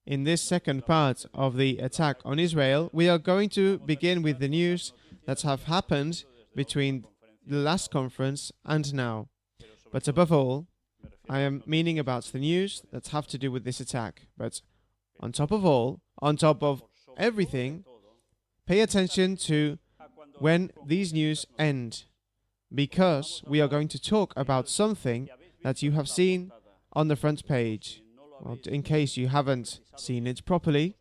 In this second part of the attack on Israel, we are going to begin with the news that have happened between the last conference and now. But above all, I am meaning about the news that have to do with this attack. But on top of all, on top of everything, pay attention to when these news end, because we are going to talk about something that you have seen on the front page. Well, in case you haven't seen it properly,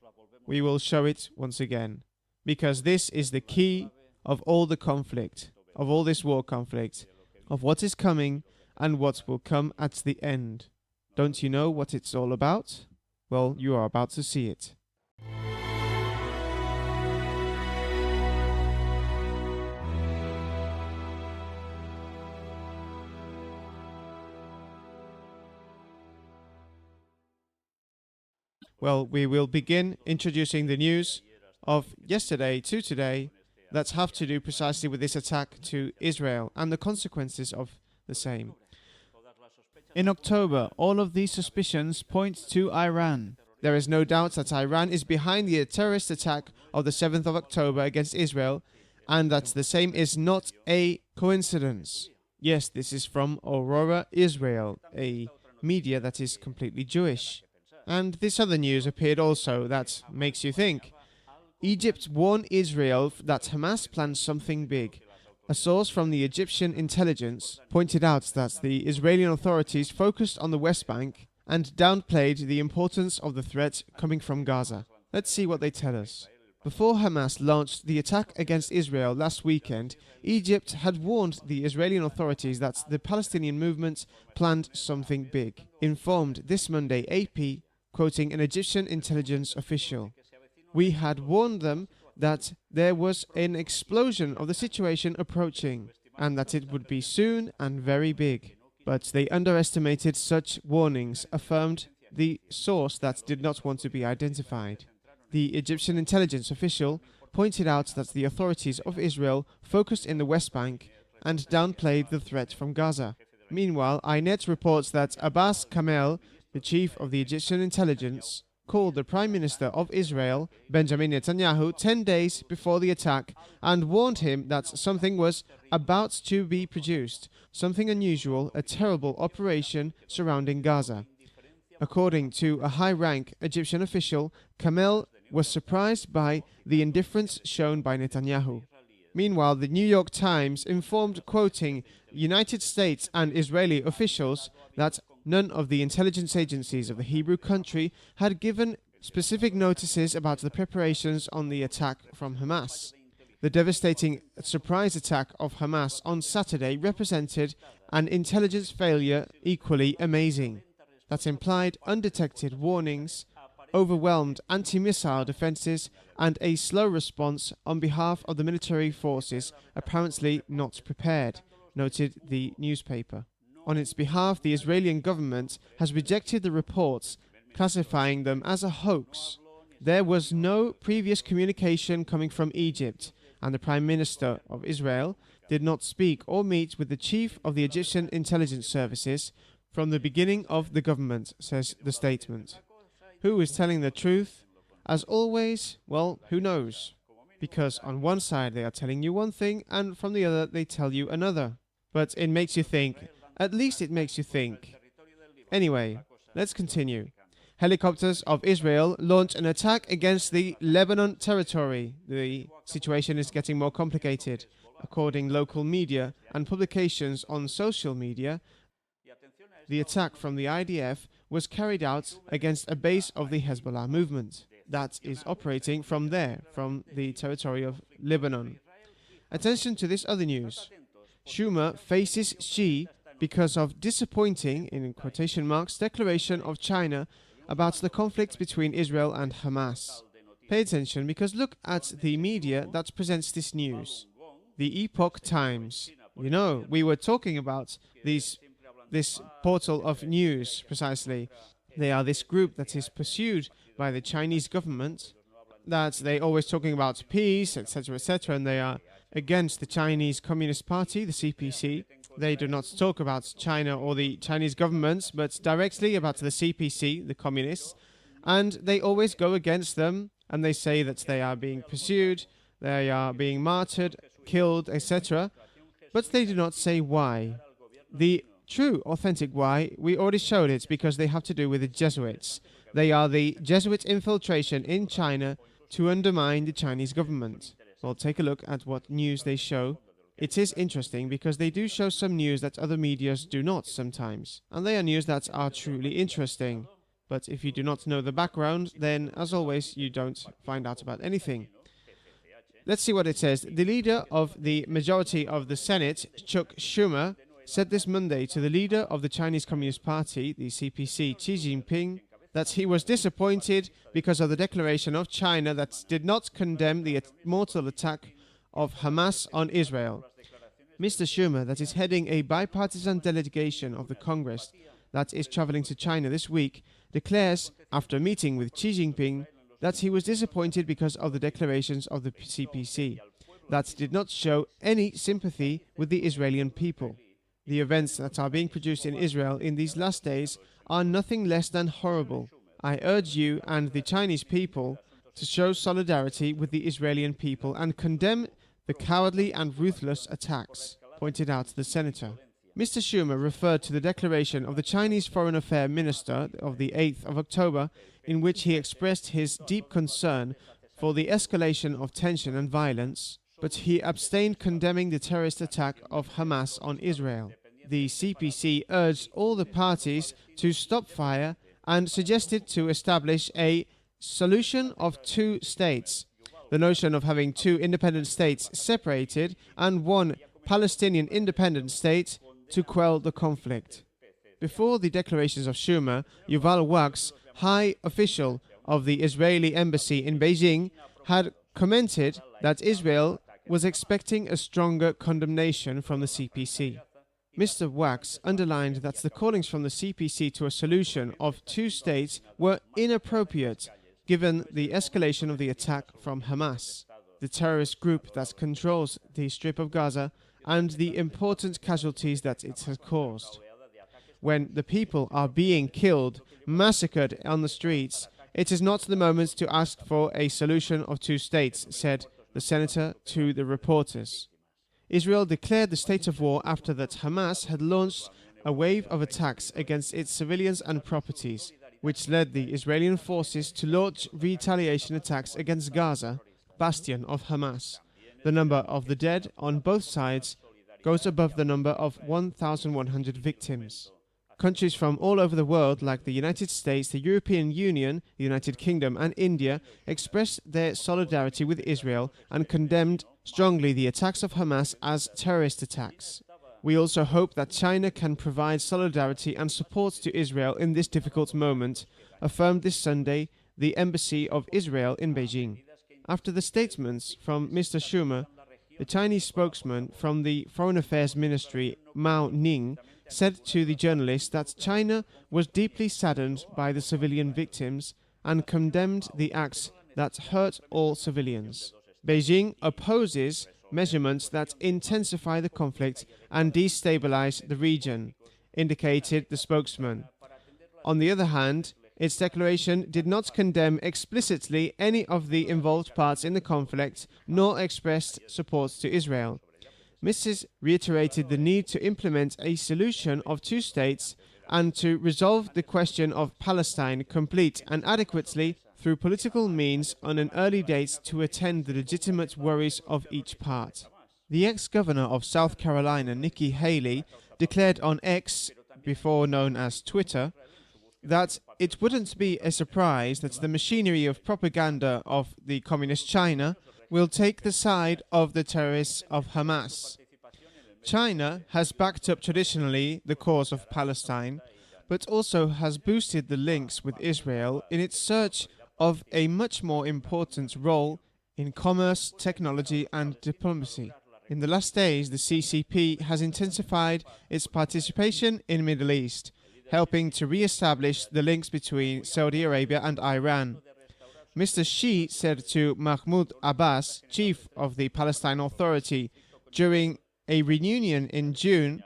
we will show it once again, because this is the key of all the conflict, of all this war conflict, of what is coming and what will come at the end. Don't you know what it's all about? Well, you are about to see it. Well, we will begin introducing the news of yesterday to today that have to do precisely with this attack to Israel and the consequences of the same. In October, all of these suspicions point to Iran. There is no doubt that Iran is behind the terrorist attack of the 7th of October against Israel, and that the same is not a coincidence. Yes, this is from Aurora Israel, a media that is completely Jewish. And this other news appeared also that makes you think. Egypt warned Israel that Hamas plans something big. A source from the Egyptian intelligence pointed out that the Israeli authorities focused on the West Bank and downplayed the importance of the threat coming from Gaza. Let's see what they tell us. Before Hamas launched the attack against Israel last weekend, Egypt had warned the Israeli authorities that the Palestinian movement planned something big. Informed this Monday AP, quoting an Egyptian intelligence official. We had warned them that there was an explosion of the situation approaching, and that it would be soon and very big. But they underestimated such warnings, affirmed the source that did not want to be identified. The Egyptian intelligence official pointed out that the authorities of Israel focused in the West Bank and downplayed the threat from Gaza. Meanwhile, INET reports that Abbas Kamel, the chief of the Egyptian intelligence, called the Prime Minister of Israel, Benjamin Netanyahu, 10 days before the attack and warned him that something was about to be produced, something unusual, a terrible operation surrounding Gaza. According to a high-rank Egyptian official, Kamel was surprised by the indifference shown by Netanyahu. Meanwhile, the New York Times informed, quoting United States and Israeli officials, that none of the intelligence agencies of the Hebrew country had given specific notices about the preparations on the attack from Hamas. The devastating surprise attack of Hamas on Saturday represented an intelligence failure equally amazing that implied undetected warnings, overwhelmed anti-missile defenses, and a slow response on behalf of the military forces apparently not prepared, noted the newspaper. On its behalf, the Israeli government has rejected the reports, classifying them as a hoax. There was no previous communication coming from Egypt, and the Prime Minister of Israel did not speak or meet with the chief of the Egyptian intelligence services from the beginning of the government, says the statement. Who is telling the truth? As always, well, who knows? Because on one side they are telling you one thing, and from the other they tell you another. But it makes you think. At least it makes you think. Anyway, let's continue. Helicopters of Israel launch an attack against the Lebanon territory. The situation is getting more complicated. According to local media and publications on social media, the attack from the IDF was carried out against a base of the Hezbollah movement that is operating from there, from the territory of Lebanon. Attention to this other news. Schumer faces Xi because of disappointing, in quotation marks, declaration of China about the conflict between Israel and Hamas. Pay attention, because look at the media that presents this news. The Epoch Times. You know, we were talking about this portal of news, precisely. They are this group that is pursued by the Chinese government, that they always talking about peace, etc., and they are against the Chinese Communist Party, the CPC. They do not talk about China or the Chinese government, but directly about the CPC, the communists, and they always go against them, and they say that they are being pursued, they are being martyred, killed, etc., but they do not say why. The true, authentic why, we already showed it, because they have to do with the Jesuits. They are the Jesuit infiltration in China to undermine the Chinese government. Well, take a look at what news they show. It is interesting because they do show some news that other medias do not sometimes, and they are news that are truly interesting. But if you do not know the background, then, as always, you don't find out about anything. Let's see what it says. The leader of the majority of the Senate, Chuck Schumer, said this Monday to the leader of the Chinese Communist Party, the CPC, Xi Jinping, that he was disappointed because of the declaration of China that did not condemn the mortal attack of Hamas on Israel. Mr. Schumer, that is heading a bipartisan delegation of the Congress that is traveling to China this week, declares, after a meeting with Xi Jinping, that he was disappointed because of the declarations of the CPC that did not show any sympathy with the Israeli people. The events that are being produced in Israel in these last days are nothing less than horrible. I urge you and the Chinese people to show solidarity with the Israeli people and condemn the cowardly and ruthless attacks, pointed out the senator. Mr. Schumer referred to the declaration of the Chinese Foreign Affairs Minister of the 8th of October, in which he expressed his deep concern for the escalation of tension and violence, but he abstained condemning the terrorist attack of Hamas on Israel. The CPC urged all the parties to stop fire and suggested to establish a solution of two states. The notion of having two independent states separated and one Palestinian independent state to quell the conflict. Before the declarations of Schumer, Yuval Wax, high official of the Israeli embassy in Beijing, had commented that Israel was expecting a stronger condemnation from the CPC. Mr. Wax underlined that the callings from the CPC to a solution of two states were inappropriate given the escalation of the attack from Hamas, the terrorist group that controls the Strip of Gaza, and the important casualties that it has caused. When the people are being killed, massacred on the streets, it is not the moment to ask for a solution of two states, said the senator to the reporters. Israel declared the state of war after that Hamas had launched a wave of attacks against its civilians and properties, which led the Israeli forces to launch retaliation attacks against Gaza, bastion of Hamas. The number of the dead on both sides goes above the number of 1,100 victims. Countries from all over the world, like the United States, the European Union, the United Kingdom, and India, expressed their solidarity with Israel and condemned strongly the attacks of Hamas as terrorist attacks. We also hope that China can provide solidarity and support to Israel in this difficult moment, affirmed this Sunday the Embassy of Israel in Beijing. After the statements from Mr. Schumer, the Chinese spokesman from the Foreign Affairs Ministry, Mao Ning, said to the journalist that China was deeply saddened by the civilian victims and condemned the acts that hurt all civilians. Beijing opposes measurements that intensify the conflict and destabilize the region, indicated the spokesman. On the other hand, its declaration did not condemn explicitly any of the involved parts in the conflict, nor expressed support to Israel. Mrs. reiterated the need to implement a solution of two states and to resolve the question of Palestine complete and adequately through political means on an early date to attend the legitimate worries of each part. The ex-governor of South Carolina, Nikki Haley, declared on X, before known as Twitter, that it wouldn't be a surprise that the machinery of propaganda of the Communist China will take the side of the terrorists of Hamas. China has backed up traditionally the cause of Palestine, but also has boosted the links with Israel in its search of a much more important role in commerce, technology and diplomacy. In the last days, the CCP has intensified its participation in the Middle East, helping to re-establish the links between Saudi Arabia and Iran. Mr. Xi said to Mahmoud Abbas, chief of the Palestine Authority, during a reunion in June,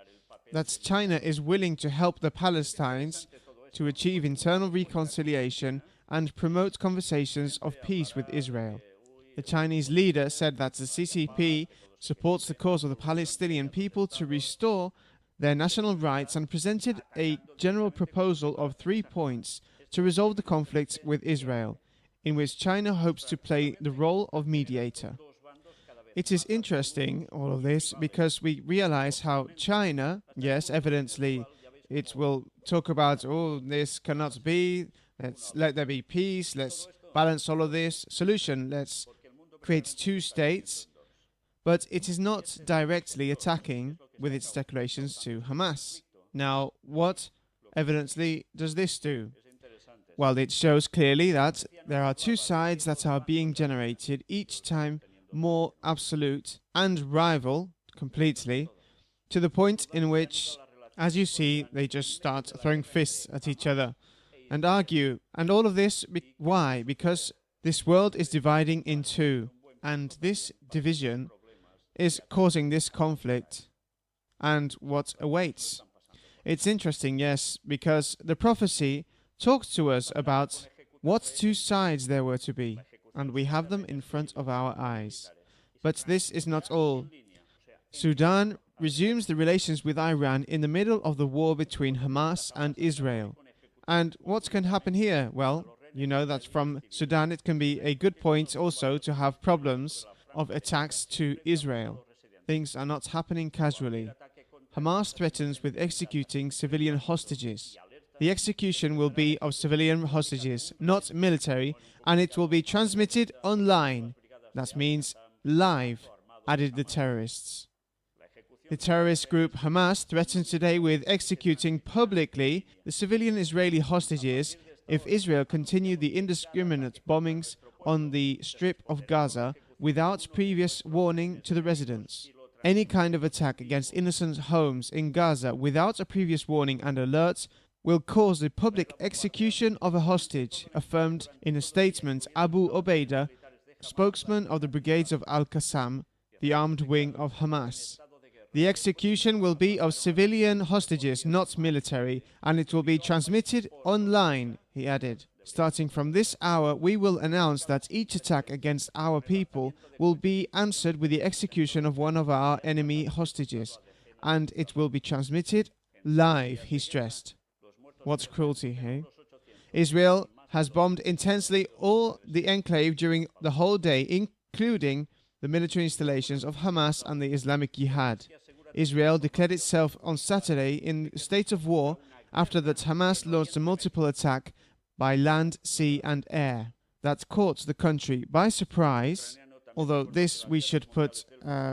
that China is willing to help the Palestinians to achieve internal reconciliation and promote conversations of peace with Israel. The Chinese leader said that the CCP supports the cause of the Palestinian people to restore their national rights and presented a general proposal of 3 points to resolve the conflict with Israel, in which China hopes to play the role of mediator. It is interesting, all of this, because we realize how China, yes, evidently, it will talk about, oh, this cannot be, let there be peace, let's balance all of this. Solution, let's create 2 states. But it is not directly attacking with its declarations to Hamas. Now, what evidently does this do? Well, it shows clearly that there are 2 sides that are being generated, each time more absolute and rival completely, to the point in which, as you see, they just start throwing fists at each other and argue. And all of this, why? Because this world is dividing in 2, and this division is causing this conflict and what awaits. It's interesting, yes, because the prophecy talks to us about what 2 sides there were to be, and we have them in front of our eyes. But this is not all. Sudan resumes the relations with Iran in the middle of the war between Hamas and Israel. And what can happen here? Well, you know that from Sudan it can be a good point also to have problems of attacks to Israel. Things are not happening casually. Hamas threatens with executing civilian hostages. The execution will be of civilian hostages, not military, and it will be transmitted online. That means live, added the terrorists. The terrorist group Hamas threatens today with executing publicly the civilian Israeli hostages if Israel continued the indiscriminate bombings on the Strip of Gaza without previous warning to the residents. Any kind of attack against innocent homes in Gaza without a previous warning and alert will cause the public execution of a hostage, affirmed in a statement Abu Obeida, spokesman of the brigades of Al-Qassam, the armed wing of Hamas. The execution will be of civilian hostages, not military, and it will be transmitted online, he added. Starting from this hour, we will announce that each attack against our people will be answered with the execution of one of our enemy hostages, and it will be transmitted live, he stressed. What cruelty, hey? Israel has bombed intensely all the enclave during the whole day, including the military installations of Hamas and the Islamic Jihad. Israel declared itself on Saturday in state of war after that Hamas launched a multiple attack by land, sea and air that caught the country by surprise, although this we should put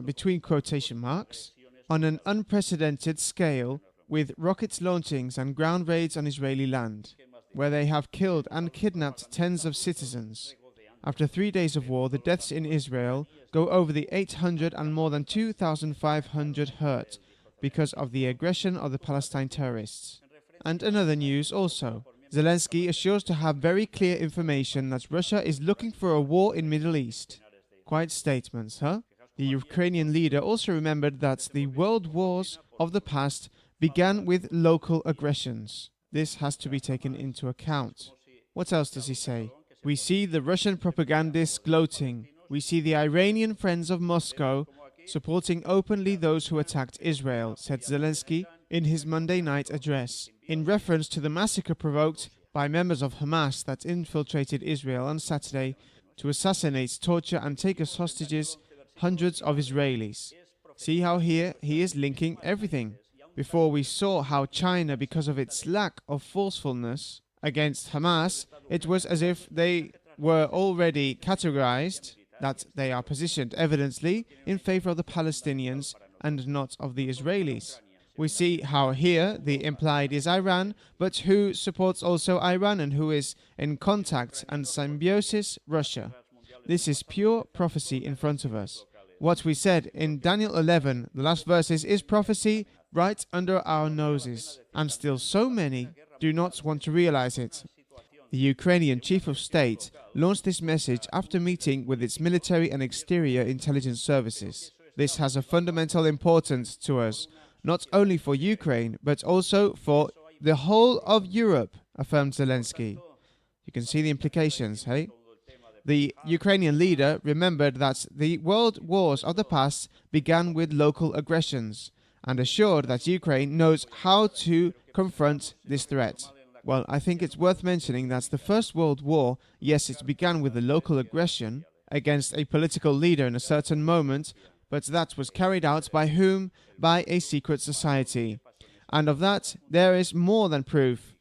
between quotation marks, on an unprecedented scale with rocket launchings and ground raids on Israeli land, where they have killed and kidnapped tens of citizens. After 3 days of war, the deaths in Israel go over the 800 and more than 2,500 hurt because of the aggression of the Palestine terrorists. And another news also. Zelensky assures to have very clear information that Russia is looking for a war in Middle East. Quite statements, huh? The Ukrainian leader also remembered that the world wars of the past began with local aggressions. This has to be taken into account. What else does he say? We see the Russian propagandists gloating. We see the Iranian friends of Moscow supporting openly those who attacked Israel, said Zelensky in his Monday night address, in reference to the massacre provoked by members of Hamas that infiltrated Israel on Saturday to assassinate, torture and take as hostages hundreds of Israelis. See how here he is linking everything. Before we saw how China, because of its lack of forcefulness against Hamas, it was as if they were already categorized, that they are positioned evidently in favor of the Palestinians and not of the Israelis. We see how here the implied is Iran, but who supports also Iran and who is in contact and symbiosis? Russia. This is pure prophecy in front of us. What we said in Daniel 11, the last verses, is prophecy right under our noses, and still so many do not want to realize it. The Ukrainian chief of state launched this message after meeting with its military and exterior intelligence services. This has a fundamental importance to us, not only for Ukraine, but also for the whole of Europe, affirmed Zelensky. You can see the implications, hey? The Ukrainian leader remembered that the world wars of the past began with local aggressions and assured that Ukraine knows how to confront this threat. Well, I think it's worth mentioning that the First World War, yes, it began with a local aggression against a political leader in a certain moment, but that was carried out by whom? By a secret society. And of that, there is more than proof.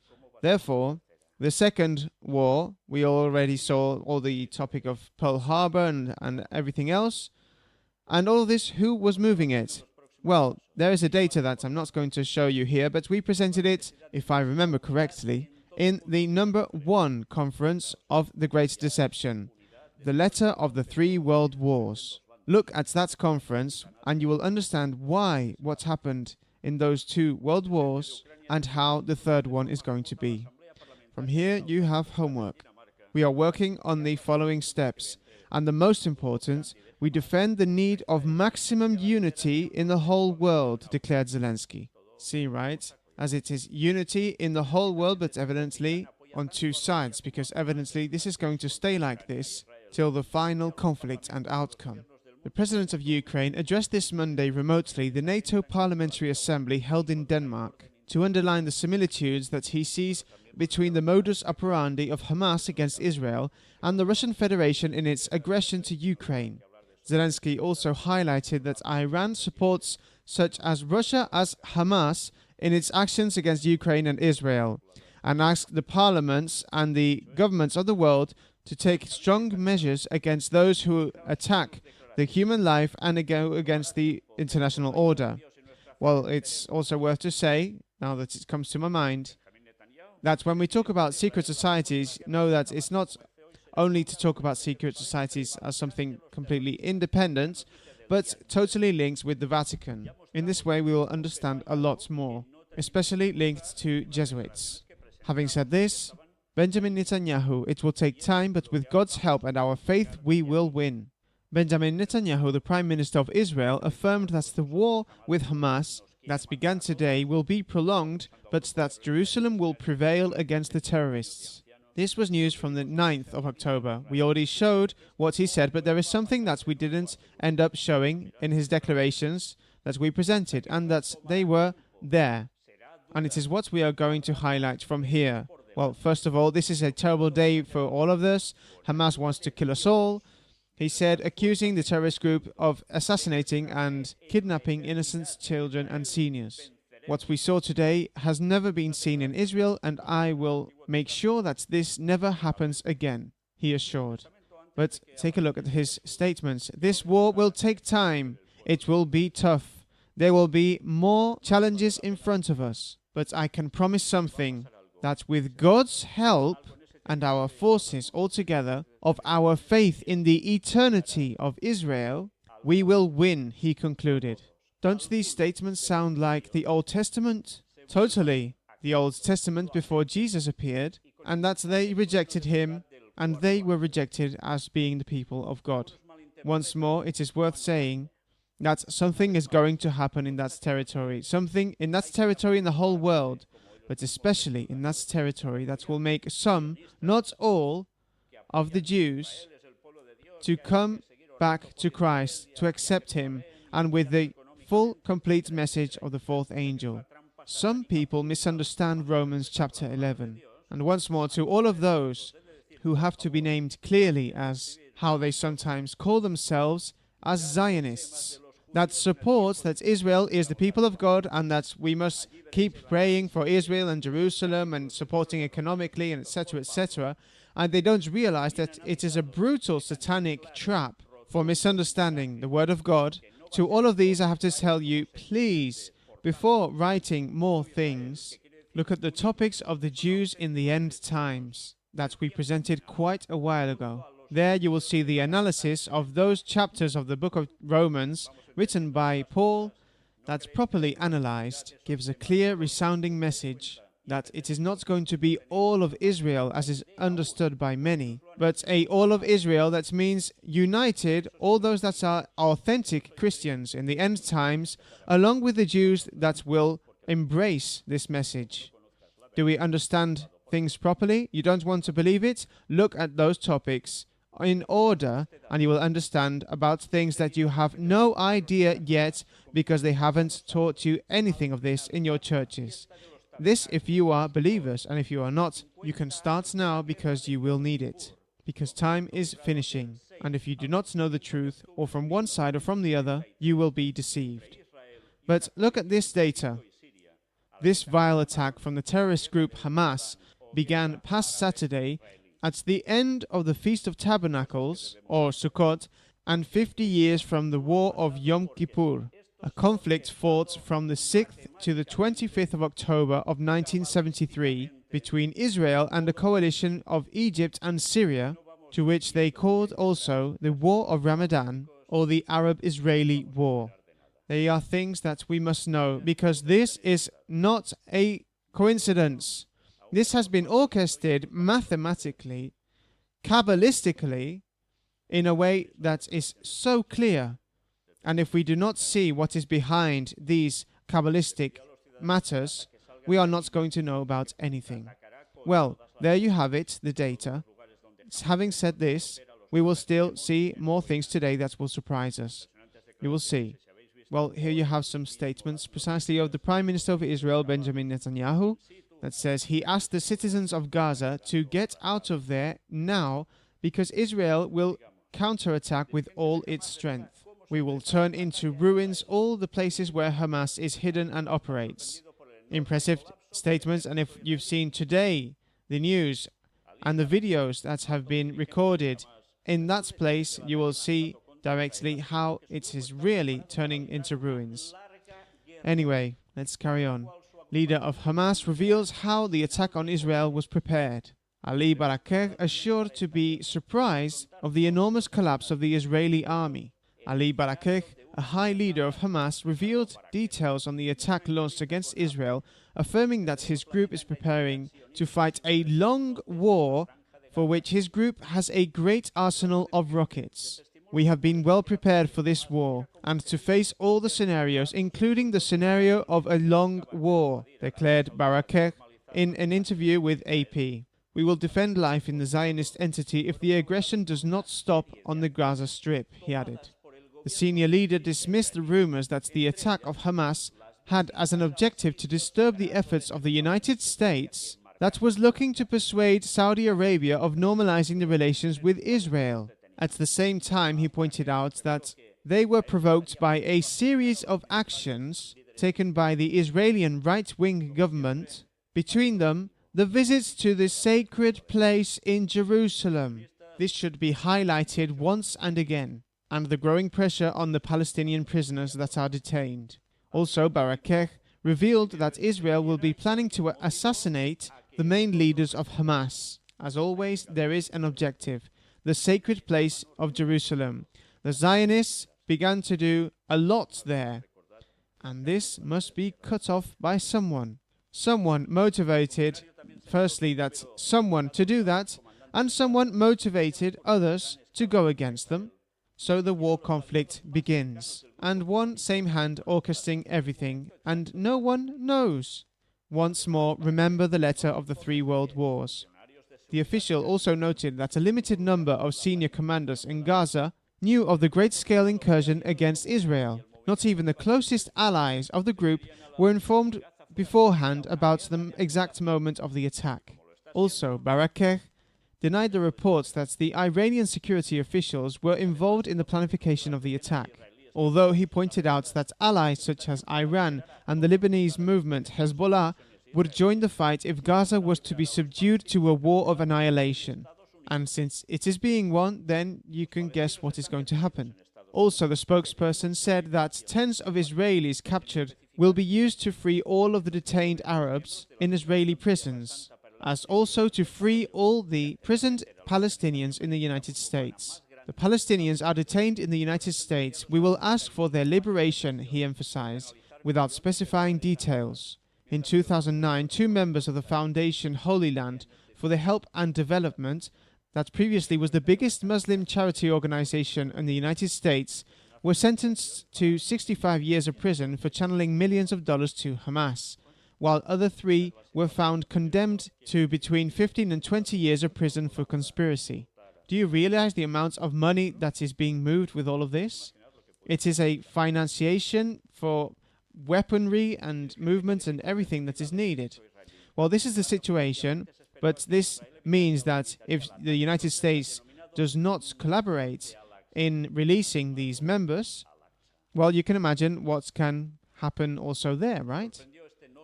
Therefore, the Second War, we already saw all the topic of Pearl Harbor and everything else. And all this, who was moving it? Well, there is a data that I'm not going to show you here, but we presented it, if I remember correctly, in the number 1 conference of the Great Deception, the letter of the 3 world wars. Look at that conference and you will understand why, what happened in those 2 world wars and how the 3rd one is going to be. From here, you have homework. We are working on the following steps, and the most important, we defend the need of maximum unity in the whole world, declared Zelensky. See, right? As it is unity in the whole world, but evidently on 2 sides, because evidently this is going to stay like this till the final conflict and outcome. The President of Ukraine addressed this Monday remotely the NATO Parliamentary Assembly held in Denmark to underline the similitudes that he sees between the modus operandi of Hamas against Israel and the Russian Federation in its aggression to Ukraine. Zelensky also highlighted that Iran supports such as Russia as Hamas in its actions against Ukraine and Israel, and asked the parliaments and the governments of the world to take strong measures against those who attack the human life and go against the international order. Well, it's also worth to say, now that it comes to my mind, that when we talk about secret societies, know that it's not only to talk about secret societies as something completely independent, but totally linked with the Vatican. In this way, we will understand a lot more, especially linked to Jesuits. Having said this, Benjamin Netanyahu, it will take time, but with God's help and our faith, we will win. Benjamin Netanyahu, the Prime Minister of Israel, affirmed that the war with Hamas that began today will be prolonged, but that Jerusalem will prevail against the terrorists. This was news from the 9th of October. We already showed what he said, but there is something that we didn't end up showing in his declarations that we presented, and that they were there. And it is what we are going to highlight from here. Well, first of all, this is a terrible day for all of us. Hamas wants to kill us all, he said, accusing the terrorist group of assassinating and kidnapping innocent children and seniors. What we saw today has never been seen in Israel, and I will make sure that this never happens again, he assured. But take a look at his statements. This war will take time. It will be tough. There will be more challenges in front of us. But I can promise something, that with God's help and our forces altogether, of our faith in the eternity of Israel, we will win, he concluded. Don't these statements sound like the Old Testament? Totally. The Old Testament before Jesus appeared, and that they rejected him, and they were rejected as being the people of God. Once more, it is worth saying that something is going to happen in that territory, something in that territory in the whole world, but especially in that territory that will make some, not all, of the Jews to come back to Christ, to accept him, and with the full, complete message of the fourth angel. Some people misunderstand Romans chapter 11. And once more, to all of those who have to be named clearly as how they sometimes call themselves as Zionists, that support that Israel is the people of God and that we must keep praying for Israel and Jerusalem and supporting economically and etc., etc., and they don't realize that it is a brutal satanic trap for misunderstanding the Word of God. To all of these, I have to tell you, please, before writing more things, look at the topics of the Jews in the end times that we presented quite a while ago. There you will see the analysis of those chapters of the book of Romans written by Paul that, properly analyzed, gives a clear, resounding message that it is not going to be all of Israel as is understood by many, but a all of Israel that means united, all those that are authentic Christians in the end times, along with the Jews that will embrace this message. Do we understand things properly, you don't want to believe it, look at those topics in order, and you will understand about things that you have no idea yet because they haven't taught you anything of this in your churches. This if you are believers, and if you are not, you can start now because you will need it. Because time is finishing, and if you do not know the truth, or from one side or from the other, you will be deceived. But look at this data. This vile attack from the terrorist group Hamas began past Saturday at the end of the Feast of Tabernacles, or Sukkot, and 50 years from the War of Yom Kippur, a conflict fought from the 6th to the 25th of October of 1973 between Israel and a coalition of Egypt and Syria, to which they called also the War of Ramadan, or the Arab-Israeli War. They are things that we must know, because this is not a coincidence. This has been orchestrated mathematically, Kabbalistically, in a way that is so clear. And if we do not see what is behind these Kabbalistic matters, we are not going to know about anything. Well, there you have it, the data. Having said this, we will still see more things today that will surprise us. You will see. Well, here you have some statements precisely of the Prime Minister of Israel, Benjamin Netanyahu, that says he asked the citizens of Gaza to get out of there now because Israel will counterattack with all its strength. We will turn into ruins all the places where Hamas is hidden and operates. Impressive statements, and if you've seen today the news and the videos that have been recorded in that place, you will see directly how it is really turning into ruins. Anyway, let's carry on. Leader of Hamas reveals how the attack on Israel was prepared. Ali Barakeh assured to be surprised of the enormous collapse of the Israeli army. Ali Barakeh, a high leader of Hamas, revealed details on the attack launched against Israel, affirming that his group is preparing to fight a long war for which his group has a great arsenal of rockets. We have been well prepared for this war and to face all the scenarios, including the scenario of a long war, declared Barakeh in an interview with AP. We will defend life in the Zionist entity if the aggression does not stop on the Gaza Strip, he added. The senior leader dismissed the rumors that the attack of Hamas had as an objective to disturb the efforts of the United States that was looking to persuade Saudi Arabia of normalizing the relations with Israel. At the same time, he pointed out that they were provoked by a series of actions taken by the Israeli right-wing government, between them the visits to the sacred place in Jerusalem. This should be highlighted once and again, and the growing pressure on the Palestinian prisoners that are detained. Also, Barakeh revealed that Israel will be planning to assassinate the main leaders of Hamas. As always, there is an objective: the sacred place of Jerusalem. The Zionists began to do a lot there, and this must be cut off by someone. Someone motivated, firstly, that someone to do that, and someone motivated others to go against them. So the war conflict begins, and one same hand orchestrating everything, and no one knows. Once more, remember the letter of the 3 world wars. The official also noted that a limited number of senior commanders in Gaza knew of the great-scale incursion against Israel. Not even the closest allies of the group were informed beforehand about the exact moment of the attack. Also, Barakeh denied the reports that the Iranian security officials were involved in the planification of the attack, although he pointed out that allies such as Iran and the Lebanese movement Hezbollah would join the fight if Gaza was to be subdued to a war of annihilation. And since it is being won, then you can guess what is going to happen. Also, the spokesperson said that tens of Israelis captured will be used to free all of the detained Arabs in Israeli prisons, as also to free all the prisoned Palestinians in the United States. The Palestinians are detained in the United States. We will ask for their liberation, he emphasized, without specifying details. In 2009, 2 members of the Foundation Holy Land for the Help and Development, that previously was the biggest Muslim charity organization in the United States, were sentenced to 65 years of prison for channeling millions of dollars to Hamas. while other 3 were found condemned to between 15 and 20 years of prison for conspiracy. Do you realize the amount of money that is being moved with all of this? It is a financiation for weaponry and movements and everything that is needed. Well, this is the situation, but this means that if the United States does not collaborate in releasing these members, well, you can imagine what can happen also there, right?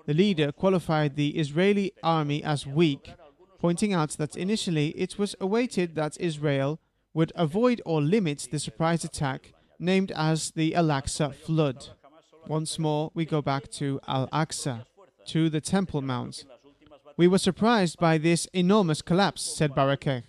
The leader qualified the Israeli army as weak, pointing out that initially it was awaited that Israel would avoid or limit the surprise attack named as the Al-Aqsa Flood. Once more, we go back to Al-Aqsa, to the Temple Mount. We were surprised by this enormous collapse, said Barakeh.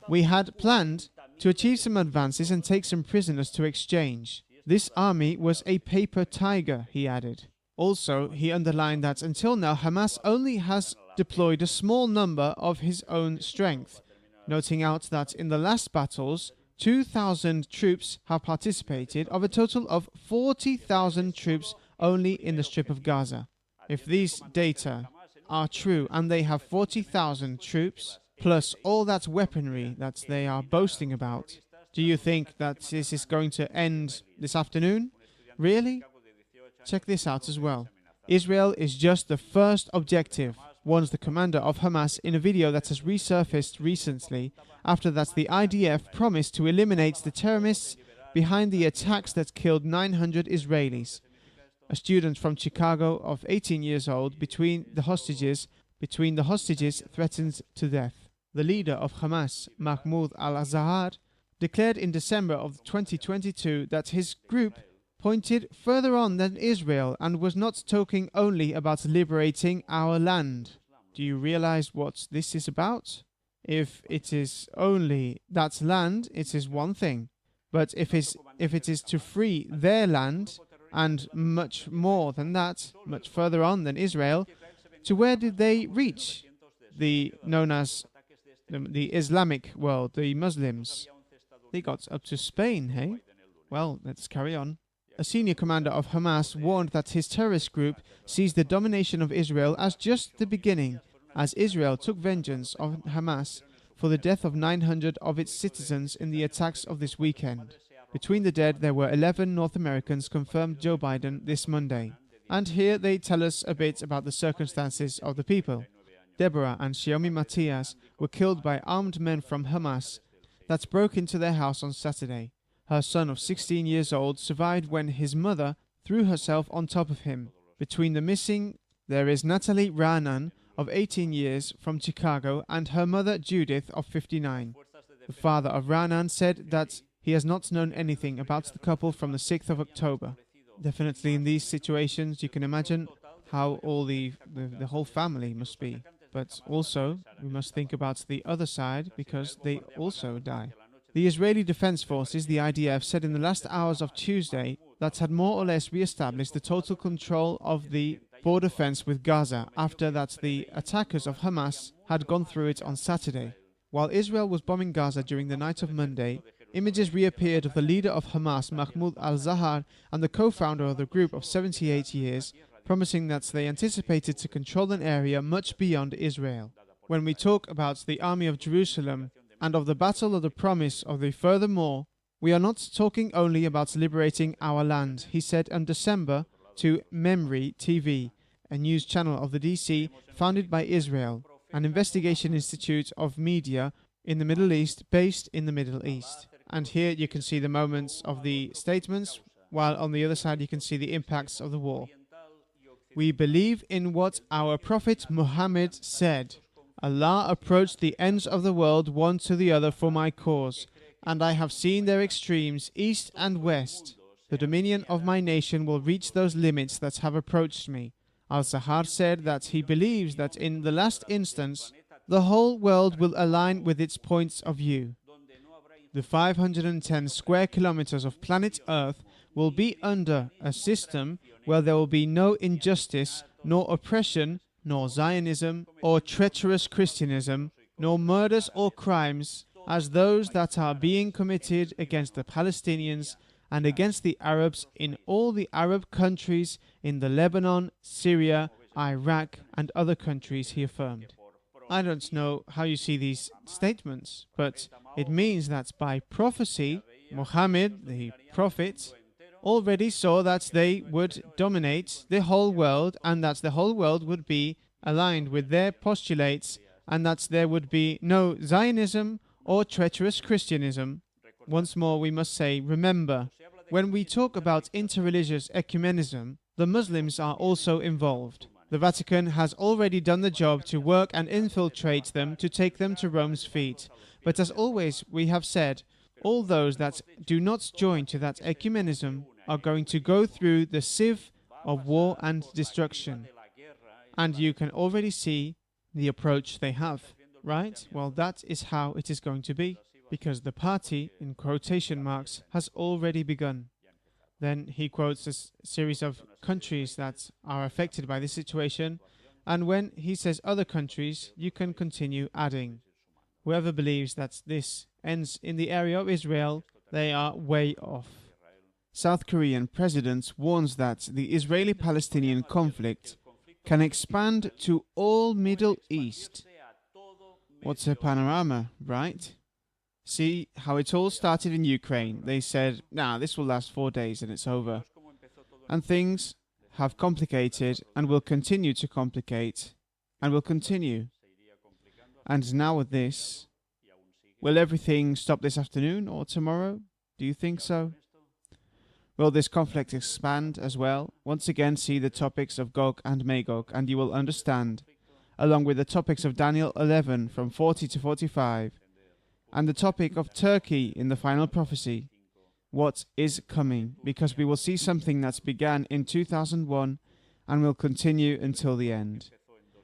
We had planned to achieve some advances and take some prisoners to exchange. This army was a paper tiger, he added. Also, he underlined that until now Hamas only has deployed a small number of his own strength, noting out that in the last battles, 2,000 troops have participated of a total of 40,000 troops only in the Strip of Gaza. If these data are true and they have 40,000 troops, plus all that weaponry that they are boasting about, do you think that this is going to end this afternoon? Really? Check this out as well. Israel is just the first objective, warns the commander of Hamas in a video that has resurfaced recently. After that, the IDF promised to eliminate the terrorists behind the attacks that killed 900 Israelis. A student from Chicago of 18 years old between the hostages threatened to death. The leader of Hamas, Mahmoud al-Zahar, declared in December of 2022 that his group pointed further on than Israel and was not talking only about liberating our land. Do you realize what this is about? If it is only that land, it is one thing. But if it is to free their land, and much more than that, much further on than Israel, to where did they reach? Known as the Islamic world, the Muslims. They got up to Spain, hey? Well, let's carry on. A senior commander of Hamas warned that his terrorist group sees the domination of Israel as just the beginning, as Israel took vengeance on Hamas for the death of 900 of its citizens in the attacks of this weekend. Between the dead, there were 11 North Americans, confirmed Joe Biden this Monday. And here they tell us a bit about the circumstances of the people. Deborah and Xiaomi Matias were killed by armed men from Hamas that broke into their house on Saturday. Her son of 16 years old survived when his mother threw herself on top of him. Between the missing, there is Natalie Ranan of 18 years from Chicago and her mother Judith of 59. The father of Ranan said that he has not known anything about the couple from the 6th of October. Definitely in these situations you can imagine how all the whole family must be. But also we must think about the other side because they also die. The Israeli Defense Forces, the IDF, said in the last hours of Tuesday that had more or less re-established the total control of the border fence with Gaza after that the attackers of Hamas had gone through it on Saturday. While Israel was bombing Gaza during the night of Monday, images reappeared of the leader of Hamas, Mahmoud al-Zahar, and the co-founder of the group of 78 years, promising that they anticipated to control an area much beyond Israel. When we talk about the army of Jerusalem and of the battle of the promise of the furthermore, we are not talking only about liberating our land, he said in December to Memory TV, a news channel of the DC founded by Israel, an investigation institute of media in the Middle East based in the Middle East. And here you can see the moments of the statements, while on the other side you can see the impacts of the war. We believe in what our Prophet Muhammad said. Allah approached the ends of the world one to the other for my cause, and I have seen their extremes, east and west. The dominion of my nation will reach those limits that have approached me. Al-Zahar said that he believes that in the last instance, the whole world will align with its points of view. The 510 square kilometers of planet Earth will be under a system where there will be no injustice, nor oppression, nor Zionism, or treacherous Christianism, nor murders or crimes, as those that are being committed against the Palestinians and against the Arabs in all the Arab countries in the Lebanon, Syria, Iraq, and other countries, he affirmed. I don't know how you see these statements, but it means that by prophecy, Muhammad, the prophet, already saw that they would dominate the whole world and that the whole world would be aligned with their postulates and that there would be no Zionism or treacherous Christianism. Once more, we must say, remember, when we talk about interreligious ecumenism, the Muslims are also involved. The Vatican has already done the job to work and infiltrate them to take them to Rome's feet. But as always, we have said, all those that do not join to that ecumenism are going to go through the sieve of war and destruction. And you can already see the approach they have, right? Well, that is how it is going to be, because the party, in quotation marks, has already begun. Then he quotes a series of countries that are affected by this situation, and when he says other countries, you can continue adding. Whoever believes that this ends in the area of Israel, they are way off. South Korean president warns that the Israeli-Palestinian conflict can expand to all Middle East. What's a panorama, right? See how it all started in Ukraine. They said, nah, this will last 4 days and it's over. And things have complicated and will continue to complicate and will continue. And now with this, will everything stop this afternoon or tomorrow? Do you think so? Will this conflict expand as well? Once again, see the topics of Gog and Magog, and you will understand, along with the topics of Daniel 11 from 40 to 45, and the topic of Turkey in the final prophecy, what is coming, because we will see something that began in 2001 and will continue until the end.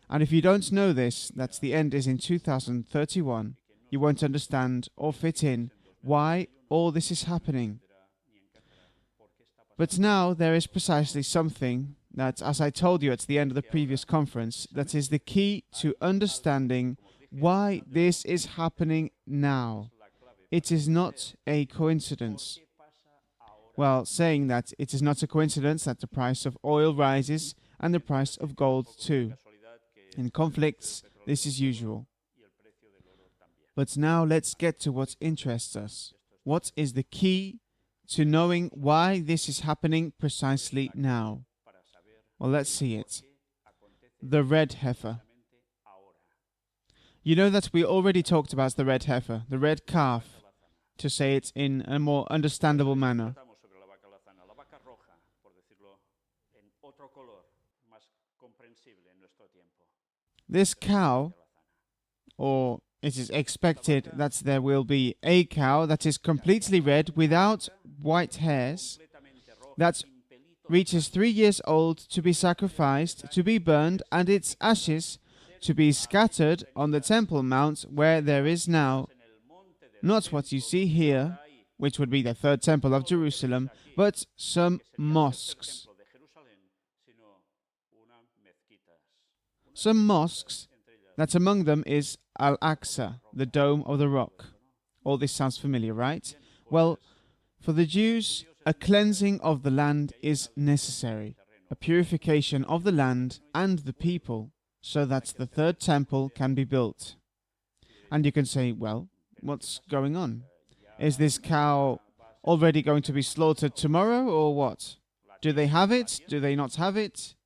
And if you don't know this, that the end is in 2031, you won't understand or fit in why all this is happening. But now there is precisely something that, as I told you at the end of the previous conference, that is the key to understanding why this is happening now. It is not a coincidence. Well, saying that it is not a coincidence that the price of oil rises and the price of gold too. In conflicts, this is usual. But now let's get to what interests us. What is the key to knowing why this is happening precisely now? Well, let's see it. The Red Heifer. You know that we already talked about the Red Heifer, the red calf, to say it in a more understandable manner. This cow, or it is expected that there will be a cow that is completely red without white hairs, that reaches 3 years old to be sacrificed, to be burned, and its ashes to be scattered on the Temple Mount where there is now, not what you see here, which would be the third temple of Jerusalem, but some mosques. Some mosques, that among them is Al-Aqsa, the Dome of the Rock. All this sounds familiar, right? Well, for the Jews, a cleansing of the land is necessary, a purification of the land and the people, so that the third temple can be built. And you can say, well, what's going on? Is this cow already going to be slaughtered tomorrow, or what? Do they have it? Do they not have it?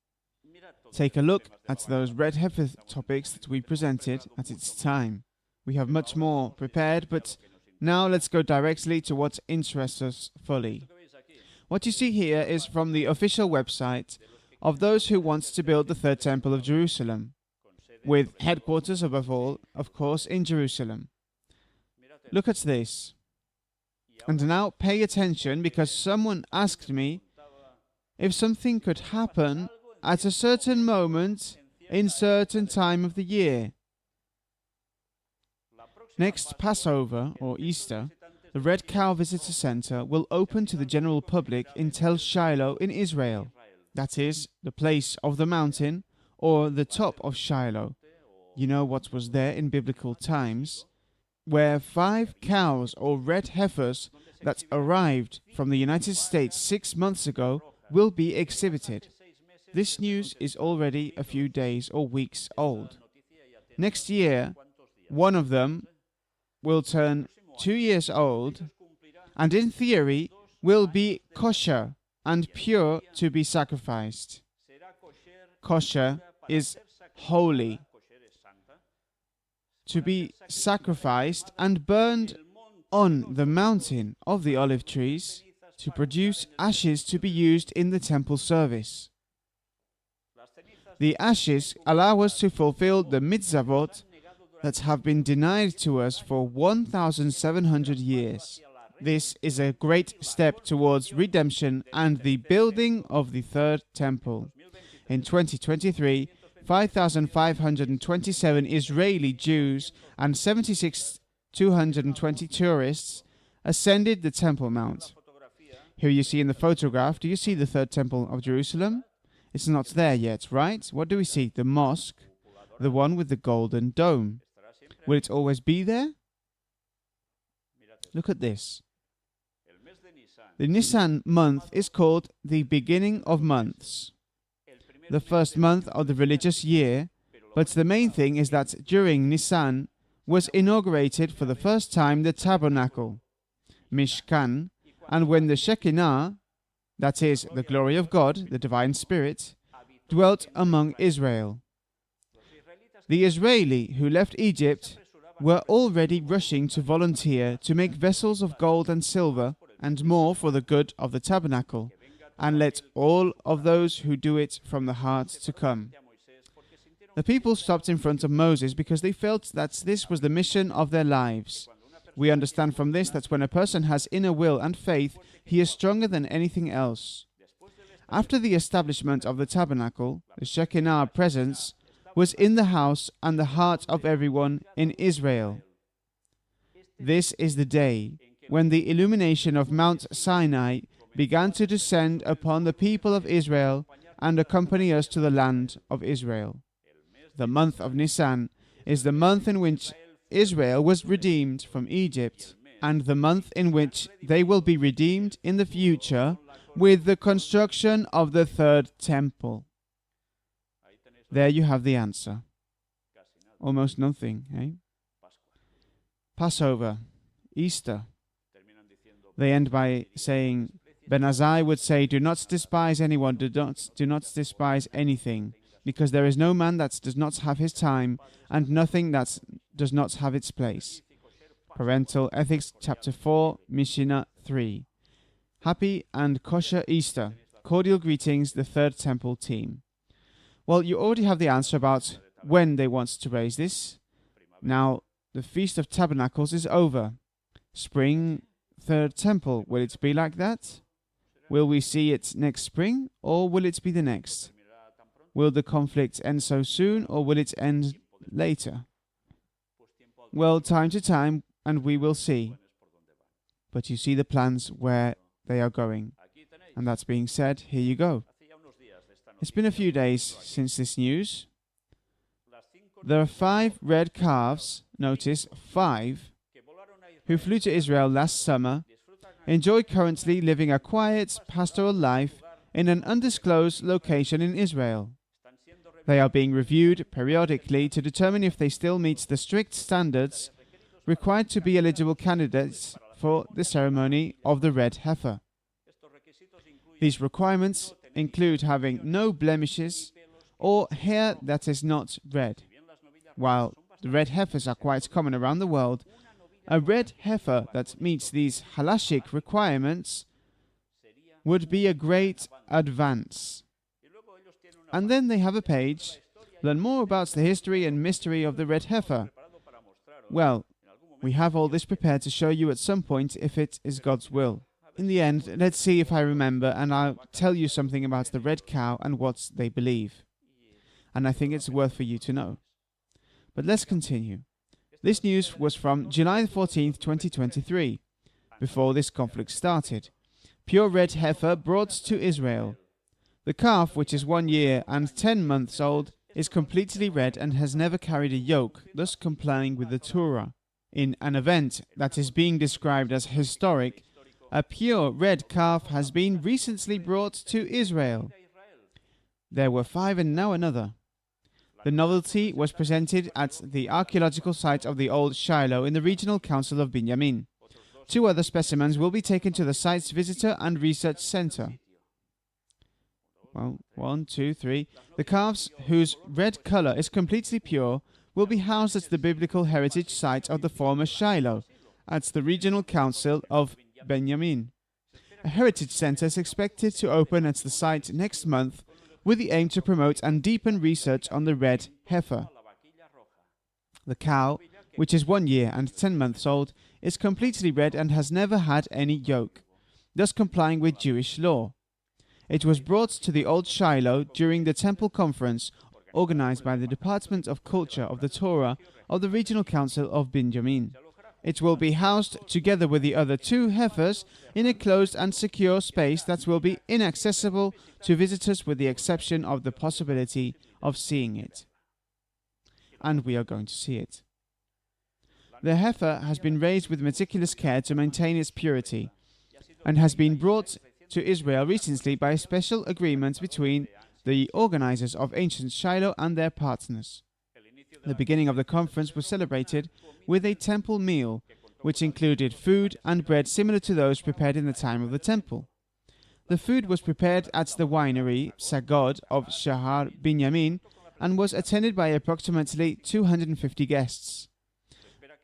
Take a look at those Red Heifer topics that we presented at its time. We have much more prepared, but now let's go directly to what interests us fully. What you see here is from the official website of those who want to build the third temple of Jerusalem, with headquarters above all, of course, in Jerusalem. Look at this. And now pay attention, because someone asked me if something could happen at a certain moment in certain time of the year. Next Passover, or Easter, the Red Cow Visitor Center will open to the general public in Tel Shiloh in Israel. That is, the place of the mountain, or the top of Shiloh. You know what was there in biblical times, where 5 cows or red heifers that arrived from the United States 6 months ago will be exhibited. This news is already a few days or weeks old. Next year, one of them will turn 2 years old, and in theory will be kosher and pure to be sacrificed. Kosher is holy, to be sacrificed and burned on the mountain of the olive trees to produce ashes to be used in the temple service. The ashes allow us to fulfill the mitzvot that have been denied to us for 1,700 years. This is a great step towards redemption and the building of the third temple. In 2023, 5,527 Israeli Jews and 76,220 tourists ascended the Temple Mount. Here you see in the photograph, do you see the third temple of Jerusalem? It's not there yet, right? What do we see? The mosque, the one with the golden dome. Will it always be there? Look at this. The Nisan month is called the beginning of months, the first month of the religious year, but the main thing is that during Nisan was inaugurated for the first time the tabernacle, Mishkan, and when the Shekinah, that is, the glory of God, the divine spirit, dwelt among Israel. The Israeli who left Egypt were already rushing to volunteer to make vessels of gold and silver and more for the good of the tabernacle, and let all of those who do it from the heart to come. The people stopped in front of Moses because they felt that this was the mission of their lives. We understand from this that when a person has inner will and faith, he is stronger than anything else. After the establishment of the tabernacle, the Shekinah presence was in the house and the heart of everyone in Israel. This is the day when the illumination of Mount Sinai began to descend upon the people of Israel and accompany us to the land of Israel. The month of Nisan is the month in which Israel was redeemed from Egypt, and the month in which they will be redeemed in the future with the construction of the third temple. There you have the answer. Almost nothing, eh? Passover, Easter. They end by saying, Ben Azai would say, do not despise anyone, do not despise anything, because there is no man that does not have his time, and nothing that does not have its place. Parental Ethics, Chapter 4, Mishnah 3. Happy and kosher Easter. Cordial greetings, the Third Temple team. Well, you already have the answer about when they want to raise this. Now, the Feast of Tabernacles is over. Spring, Third Temple, will it be like that? Will we see it next spring, or will it be the next? Will the conflict end so soon, or will it end later? Well, time to time, and we will see. But you see the plans where they are going. And that being said, here you go. It's been a few days since this news. There are 5 red calves, notice 5, who flew to Israel last summer, enjoy currently living a quiet pastoral life in an undisclosed location in Israel. They are being reviewed periodically to determine if they still meet the strict standards required to be eligible candidates for the ceremony of the Red Heifer. These requirements include having no blemishes or hair that is not red. While the red heifers are quite common around the world, a red heifer that meets these halachic requirements would be a great advance. And then they have a page, learn more about the history and mystery of the red heifer. Well, we have all this prepared to show you at some point if it is God's will. In the end, let's see if I remember, and I'll tell you something about the red cow and what they believe. And I think it's worth for you to know. But let's continue. This news was from July 14th, 2023, before this conflict started. Pure red heifer brought to Israel. The calf, which is 1 year and 10 months old, is completely red and has never carried a yoke, thus complying with the Torah. In an event that is being described as historic, a pure red calf has been recently brought to Israel. There were 5 and now another. The novelty was presented at the archaeological site of the old Shiloh in the Regional Council of Binyamin. 2 other specimens will be taken to the site's visitor and research center. Well, 1, 2, 3. The calves, whose red color is completely pure, will be housed at the biblical heritage site of the former Shiloh, at the Regional Council of Benjamin. A heritage center is expected to open at the site next month, with the aim to promote and deepen research on the Red Heifer. The cow, which is 1 year and 10 months old, is completely red and has never had any yoke, thus complying with Jewish law. It was brought to the old Shiloh during the temple conference organized by the Department of Culture of the Torah of the Regional Council of Benjamin. It will be housed together with the other 2 heifers in a closed and secure space that will be inaccessible to visitors with the exception of the possibility of seeing it. And we are going to see it. The heifer has been raised with meticulous care to maintain its purity and has been brought to Israel recently by a special agreement between the organizers of ancient Shiloh and their partners. The beginning of the conference was celebrated with a temple meal, which included food and bread similar to those prepared in the time of the temple. The food was prepared at the winery Sagod of Shahar Binyamin and was attended by approximately 250 guests.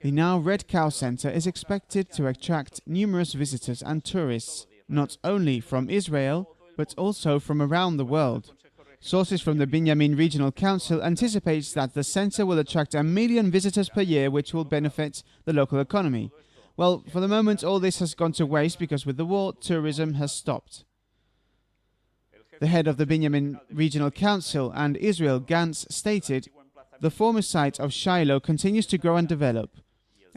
The now Red Cow Center is expected to attract numerous visitors and tourists, not only from Israel, but also from around the world. Sources from the Binyamin Regional Council anticipates that the center will attract 1 million visitors per year, which will benefit the local economy. Well, for the moment, all this has gone to waste because with the war, tourism has stopped. The head of the Binyamin Regional Council and Israel Gantz stated, "The former site of Shiloh continues to grow and develop,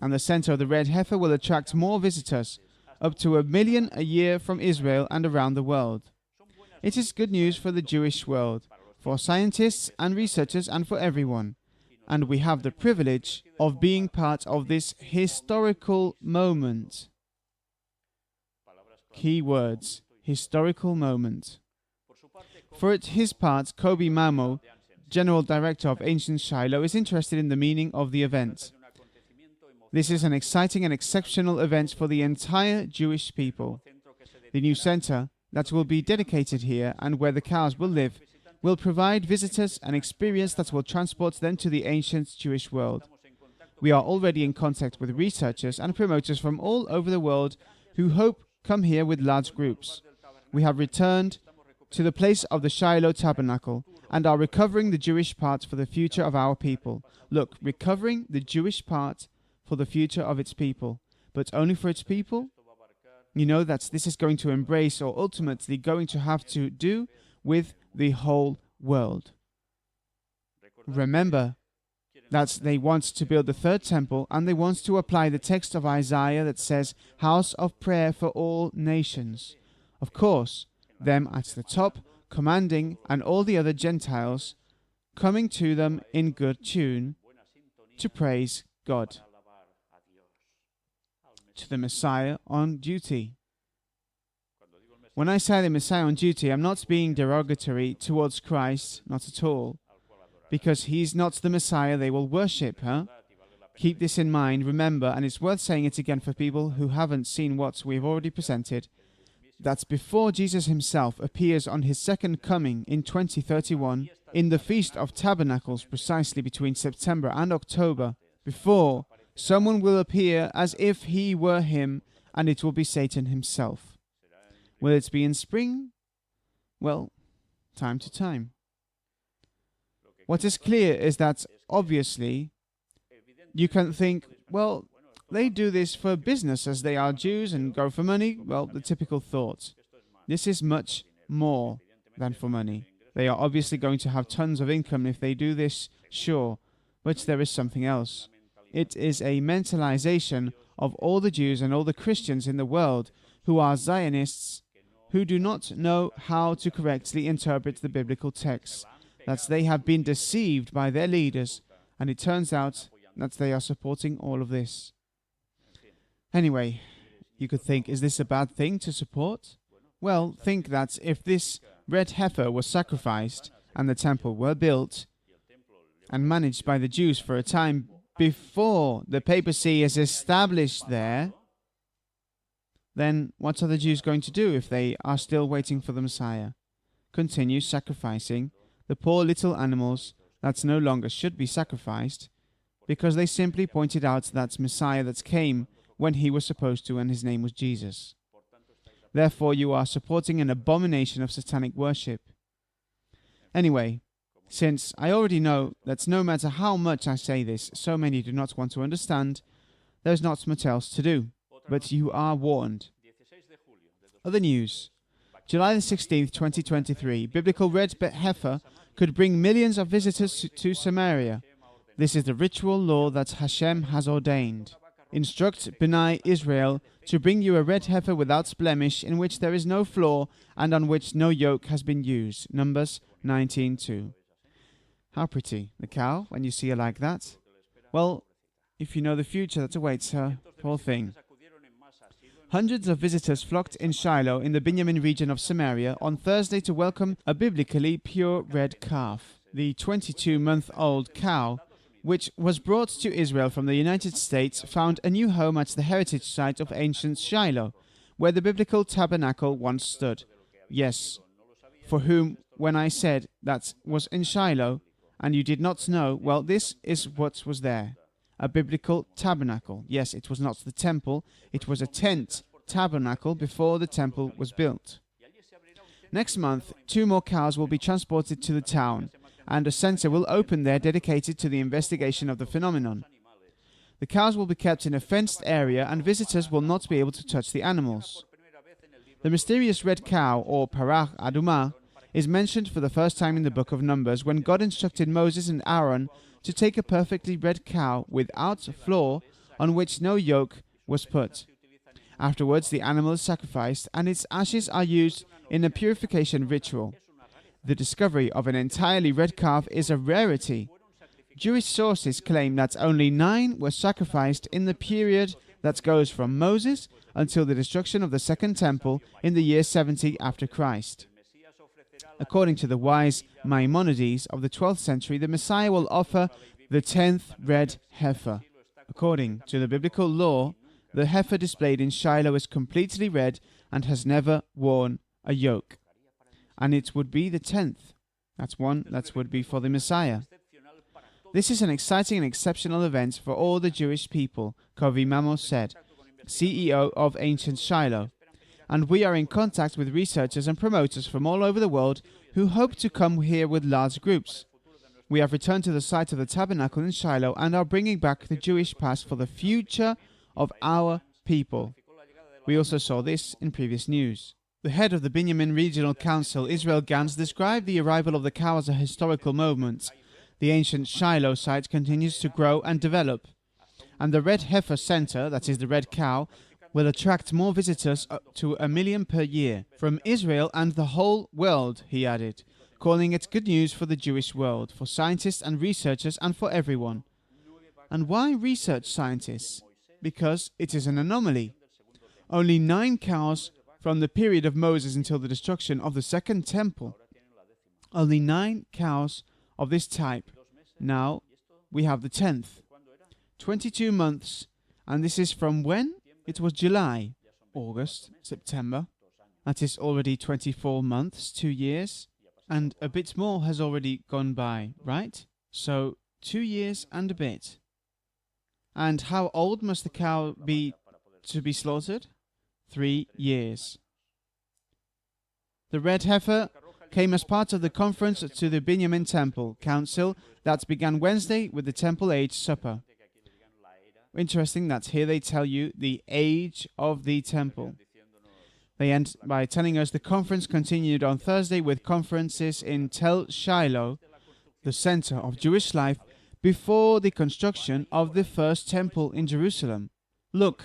and the center of the Red Heifer will attract more visitors, up to 1 million a year from Israel and around the world. It is good news for the Jewish world, for scientists and researchers and for everyone. And we have the privilege of being part of this historical moment." Key words, historical moment. For his part, Kobi Mamo, General Director of Ancient Shiloh, is interested in the meaning of the event. This is an exciting and exceptional event for the entire Jewish people. The new center that will be dedicated here and where the cows will live will provide visitors an experience that will transport them to the ancient Jewish world. We are already in contact with researchers and promoters from all over the world who hope come here with large groups. We have returned to the place of the Shiloh Tabernacle and are recovering the Jewish part for the future of our people. Look, recovering the Jewish part for the future of its people, but only for its people? You know that this is going to embrace or ultimately going to have to do with the whole world. Remember that they want to build the third temple and they want to apply the text of Isaiah that says, "House of prayer for all nations." Of course, them at the top, commanding, and all the other Gentiles coming to them in good tune to praise God. To the Messiah on duty. When I say the Messiah on duty, I'm not being derogatory towards Christ, not at all, because he's not the Messiah they will worship, huh? Keep this in mind, remember, and it's worth saying it again for people who haven't seen what we've already presented, that before Jesus himself appears on his second coming in 2031, in the Feast of Tabernacles, precisely between September and October, before someone will appear as if he were him, and it will be Satan himself. Will it be in spring? Well, time to time. What is clear is that, obviously, you can think, well, they do this for business as they are Jews and go for money. Well, the typical thought. This is much more than for money. They are obviously going to have tons of income if they do this, sure, but there is something else. It is a mentalization of all the Jews and all the Christians in the world who are Zionists, who do not know how to correctly interpret the biblical texts, that they have been deceived by their leaders, and it turns out that they are supporting all of this. Anyway, you could think, is this a bad thing to support? Well, think that if this red heifer was sacrificed and the temple were built and managed by the Jews for a time before the papacy is established there, then what are the Jews going to do if they are still waiting for the Messiah? Continue sacrificing the poor little animals that no longer should be sacrificed, because they simply pointed out that Messiah that came when he was supposed to, and his name was Jesus. Therefore, you are supporting an abomination of satanic worship. Anyway, since I already know that no matter how much I say this, so many do not want to understand, there's not much else to do. But you are warned. Other news. July the 16th, 2023, biblical Red Heifer could bring millions of visitors to Samaria. This is the ritual law that Hashem has ordained. Instruct B'nai Israel to bring you a red heifer without blemish, in which there is no flaw, and on which no yoke has been used. Numbers 19:2. How pretty, the cow, when you see her like that. Well, if you know the future that awaits her, poor thing. Hundreds of visitors flocked in Shiloh in the Binyamin region of Samaria on Thursday to welcome a biblically pure red calf. The 22-month-old cow, which was brought to Israel from the United States, found a new home at the heritage site of ancient Shiloh, where the biblical tabernacle once stood. Yes, for whom, when I said that was in Shiloh, and you did not know, well, this is what was there. A biblical tabernacle. Yes, it was not the temple, it was a tent tabernacle before the temple was built. Next month, 2 more cows will be transported to the town, and a center will open there dedicated to the investigation of the phenomenon. The cows will be kept in a fenced area, and visitors will not be able to touch the animals. The mysterious red cow, or Parashat Adumah, is mentioned for the first time in the book of Numbers, when God instructed Moses and Aaron to take a perfectly red cow without flaw, on which no yoke was put. Afterwards, the animal is sacrificed, and its ashes are used in a purification ritual. The discovery of an entirely red calf is a rarity. Jewish sources claim that only 9 were sacrificed in the period that goes from Moses until the destruction of the Second Temple in the year 70 after Christ. According to the wise Maimonides of the 12th century, the Messiah will offer the 10th red heifer. According to the biblical law, the heifer displayed in Shiloh is completely red and has never worn a yoke. And it would be the 10th. That's one that would be for the Messiah. This is an exciting and exceptional event for all the Jewish people, Kovi Mamos said, CEO of Ancient Shiloh. And we are in contact with researchers and promoters from all over the world who hope to come here with large groups. We have returned to the site of the tabernacle in Shiloh and are bringing back the Jewish past for the future of our people. We also saw this in previous news. The head of the Binyamin Regional Council, Israel Gantz, described the arrival of the cow as a historical moment. The ancient Shiloh site continues to grow and develop. And the Red Heifer Center, that is the red cow, will attract more visitors, up to 1 million per year, from Israel and the whole world, he added, calling it good news for the Jewish world, for scientists and researchers, and for everyone. And why research scientists? Because it is an anomaly. Only 9 cows from the period of Moses until the destruction of the Second Temple. Only 9 cows of this type. Now we have the 10th. 22 months, and this is from when? It was July, August, September. That is already 24 months, 2 years, and a bit more has already gone by, right? So 2 years and a bit. And how old must the cow be to be slaughtered? 3 years. The red heifer came as part of the conference to the Binyamin Temple Council that began Wednesday with the Temple Age Supper. Interesting that here they tell you the age of the temple. They end by telling us the conference continued on Thursday with conferences in Tel Shiloh, the center of Jewish life, before the construction of the first temple in Jerusalem. Look,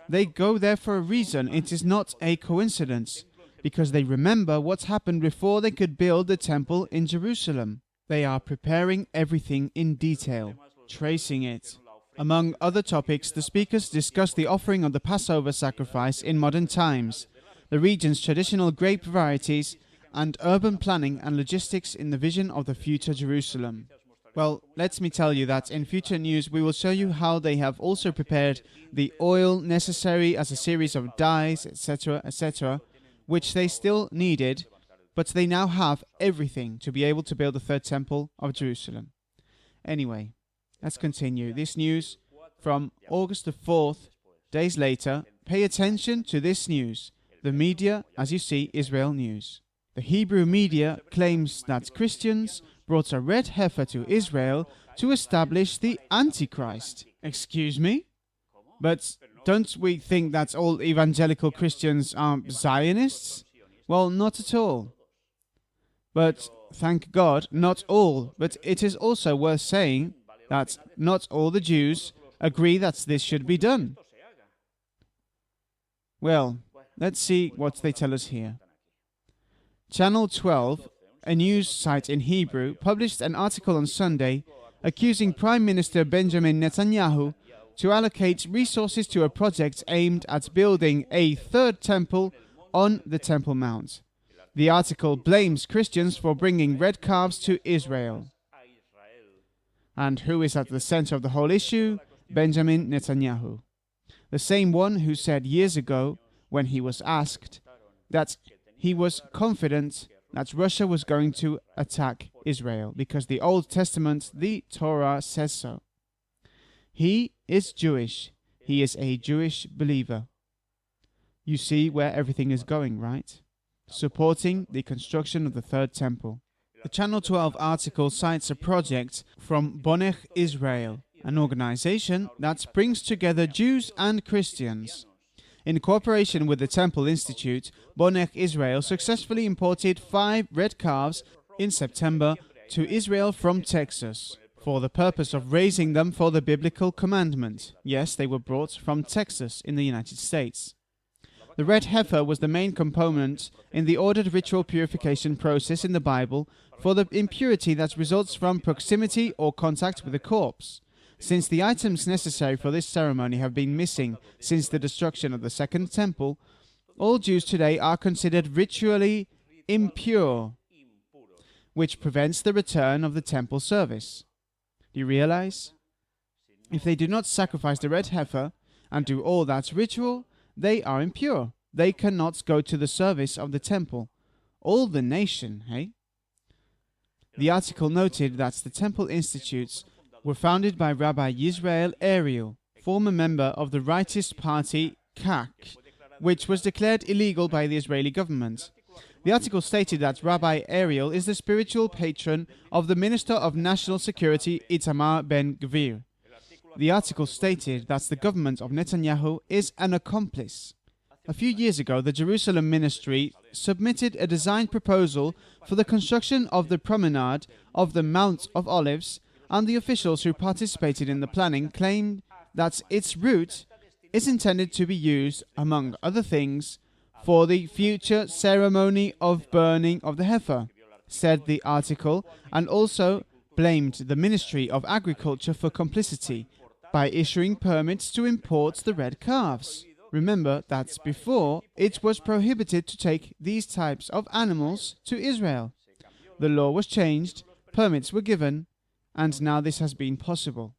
they go there for a reason. It is not a coincidence, because they remember what happened before they could build the temple in Jerusalem. They are preparing everything in detail, tracing it. Among other topics, the speakers discussed the offering of the Passover sacrifice in modern times, the region's traditional grape varieties, and urban planning and logistics in the vision of the future Jerusalem. Well, let me tell you that in future news we will show you how they have also prepared the oil necessary as a series of dyes, etc., etc., which they still needed, but they now have everything to be able to build the third temple of Jerusalem. Anyway, let's continue. This news from August the 4th, days later. Pay attention to this news. The media, as you see, Israel News. The Hebrew media claims that Christians brought a red heifer to Israel to establish the Antichrist. Excuse me? But don't we think that all evangelical Christians are Zionists? Well, not at all. But thank God, not all. But it is also worth saying that not all the Jews agree that this should be done. Well, let's see what they tell us here. Channel 12, a news site in Hebrew, published an article on Sunday accusing Prime Minister Benjamin Netanyahu to allocate resources to a project aimed at building a third temple on the Temple Mount. The article blames Christians for bringing red calves to Israel. And who is at the center of the whole issue? Benjamin Netanyahu. The same one who said years ago, when he was asked, that he was confident that Russia was going to attack Israel because the Old Testament, the Torah, says so. He is Jewish. He is a Jewish believer. You see where everything is going, right? Supporting the construction of the third temple. The Channel 12 article cites a project from Bonech Israel, an organization that brings together Jews and Christians. In cooperation with the Temple Institute, Bonech Israel successfully imported 5 red calves in September to Israel from Texas for the purpose of raising them for the biblical commandment. Yes, they were brought from Texas in the United States. The red heifer was the main component in the ordered ritual purification process in the Bible for the impurity that results from proximity or contact with a corpse. Since the items necessary for this ceremony have been missing since the destruction of the Second Temple, all Jews today are considered ritually impure, which prevents the return of the temple service. Do you realize? If they do not sacrifice the red heifer and do all that ritual, they are impure. They cannot go to the service of the temple. All the nation, hey? The article noted that the Temple Institutes were founded by Rabbi Yisrael Ariel, former member of the rightist party KAK, which was declared illegal by the Israeli government. The article stated that Rabbi Ariel is the spiritual patron of the Minister of National Security Itamar Ben-Gvir. The article stated that the government of Netanyahu is an accomplice. A few years ago, the Jerusalem ministry submitted a design proposal for the construction of the promenade of the Mount of Olives, and the officials who participated in the planning claimed that its route is intended to be used, among other things, for the future ceremony of burning of the heifer, said the article, and also blamed the Ministry of Agriculture for complicity by issuing permits to import the red calves. Remember that before, it was prohibited to take these types of animals to Israel. The law was changed, permits were given, and now this has been possible.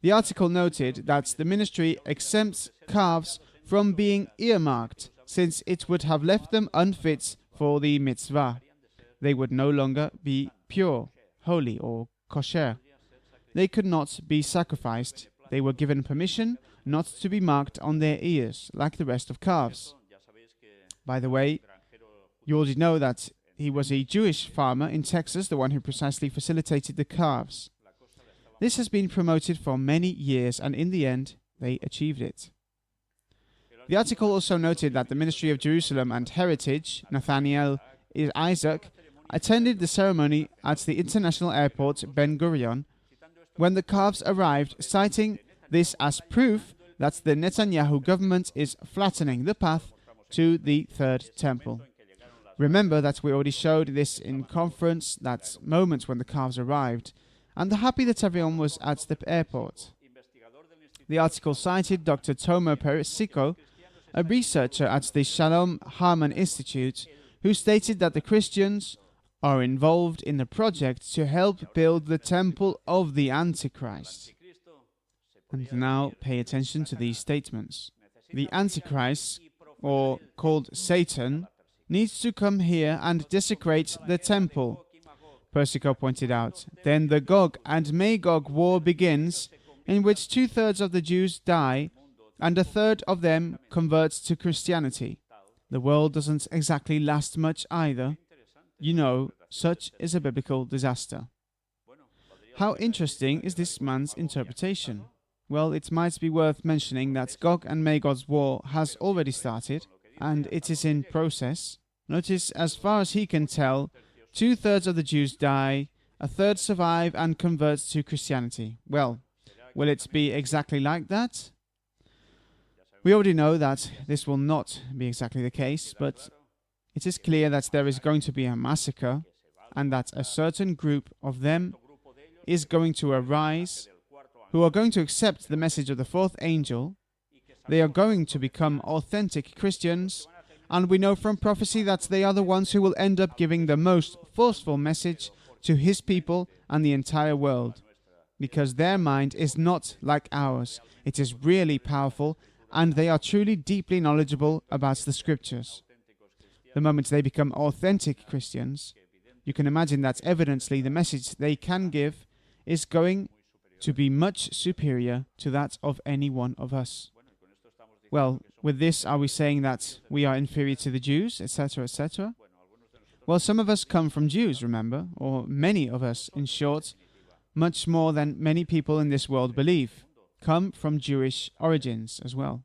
The article noted that the ministry exempts calves from being earmarked, since it would have left them unfit for the mitzvah. They would no longer be pure, holy, or kosher. They could not be sacrificed. They were given permission not to be marked on their ears, like the rest of calves. By the way, you already know that he was a Jewish farmer in Texas, the one who precisely facilitated the calves. This has been promoted for many years, and in the end, they achieved it. The article also noted that the Ministry of Jerusalem and Heritage, Nathaniel Isaac, attended the ceremony at the international airport Ben Gurion when the calves arrived, citing this as proof that the Netanyahu government is flattening the path to the third temple. Remember that we already showed this in conference, that moment when the calves arrived, and happy that everyone was at the airport. The article cited Dr. Tomer Perisico, a researcher at the Shalom Harmon Institute, who stated that the Christians are involved in the project to help build the temple of the Antichrist. And now pay attention to these statements. The Antichrist, or called Satan, needs to come here and desecrate the temple. Persico pointed out. Then the Gog and Magog war begins, in which 2/3 of the Jews die, and 1/3 of them converts to Christianity. The world doesn't exactly last much either. You know, such is a biblical disaster. How interesting is this man's interpretation? Well, it might be worth mentioning that Gog and Magog's war has already started, and it is in process. Notice, as far as he can tell, 2/3 of the Jews die, 1/3 survive and convert to Christianity. Well, will it be exactly like that? We already know that this will not be exactly the case, but it is clear that there is going to be a massacre, and that a certain group of them is going to arise, who are going to accept the message of the fourth angel. They are going to become authentic Christians, and we know from prophecy that they are the ones who will end up giving the most forceful message to his people and the entire world, because their mind is not like ours. It is really powerful, and they are truly deeply knowledgeable about the scriptures. The moment they become authentic Christians, you can imagine that evidently the message they can give is going to be much superior to that of any one of us. Well, with this, are we saying that we are inferior to the Jews, etc., etc.? Well, some of us come from Jews, remember, or many of us, in short, much more than many people in this world believe, come from Jewish origins as well.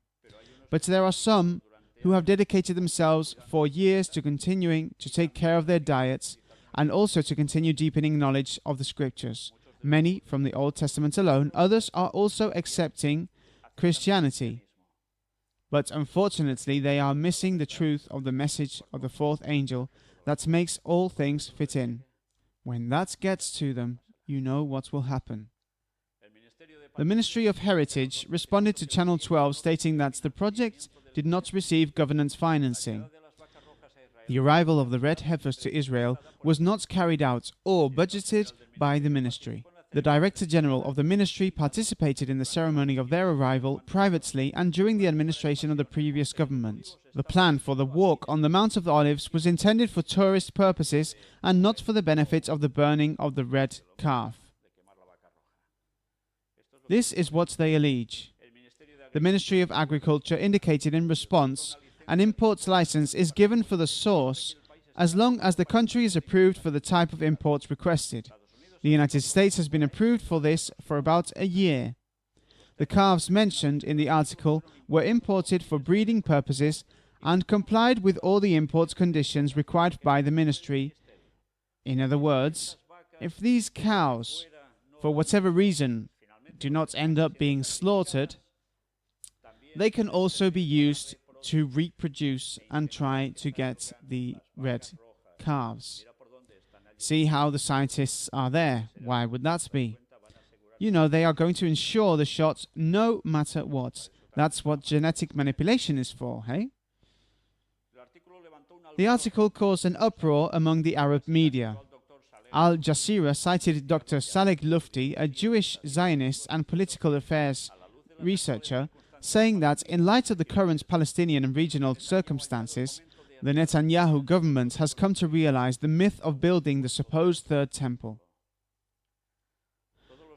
But there are some who have dedicated themselves for years to continuing to take care of their diets and also to continue deepening knowledge of the scriptures. Many from the Old Testament alone, others are also accepting Christianity. But unfortunately, they are missing the truth of the message of the fourth angel that makes all things fit in. When that gets to them, you know what will happen. The Ministry of Heritage responded to Channel 12 stating that the project did not receive government financing. The arrival of the Red Heifers to Israel was not carried out or budgeted by the ministry. The Director General of the ministry participated in the ceremony of their arrival privately and during the administration of the previous government. The plan for the walk on the Mount of Olives was intended for tourist purposes and not for the benefit of the burning of the red calf. This is what they allege. The Ministry of Agriculture indicated in response, an import license is given for the source as long as the country is approved for the type of imports requested. The United States has been approved for this for about a year. The calves mentioned in the article were imported for breeding purposes and complied with all the import conditions required by the ministry. In other words, if these cows, for whatever reason, do not end up being slaughtered, they can also be used to reproduce and try to get the red calves. See how the scientists are there. Why would that be? You know, they are going to ensure the shot no matter what. That's what genetic manipulation is for, hey? The article caused an uproar among the Arab media. Al Jazeera cited Dr. Saleh Lufti, a Jewish Zionist and political affairs researcher, saying that in light of the current Palestinian and regional circumstances, the Netanyahu government has come to realize the myth of building the supposed third temple.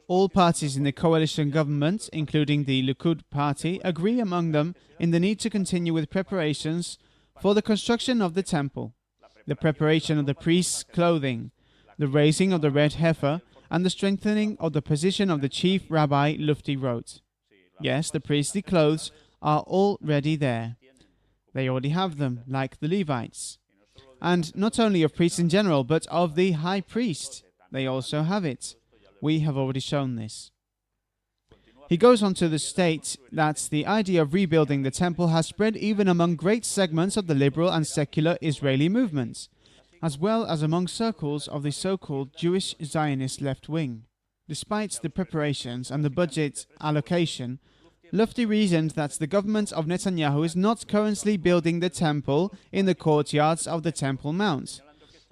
All parties in the coalition government, including the Likud party, agree among them in the need to continue with preparations for the construction of the temple, the preparation of the priest's clothing, the raising of the red heifer, and the strengthening of the position of the chief rabbi, Lufti wrote. Yes, the priestly clothes are already there. They already have them, like the Levites. And not only of priests in general, but of the high priest. They also have it. We have already shown this. He goes on to state that the idea of rebuilding the temple has spread even among great segments of the liberal and secular Israeli movements, as well as among circles of the so-called Jewish Zionist left wing. Despite the preparations and the budget allocation, Lofty reasoned that the government of Netanyahu is not currently building the temple in the courtyards of the Temple Mount,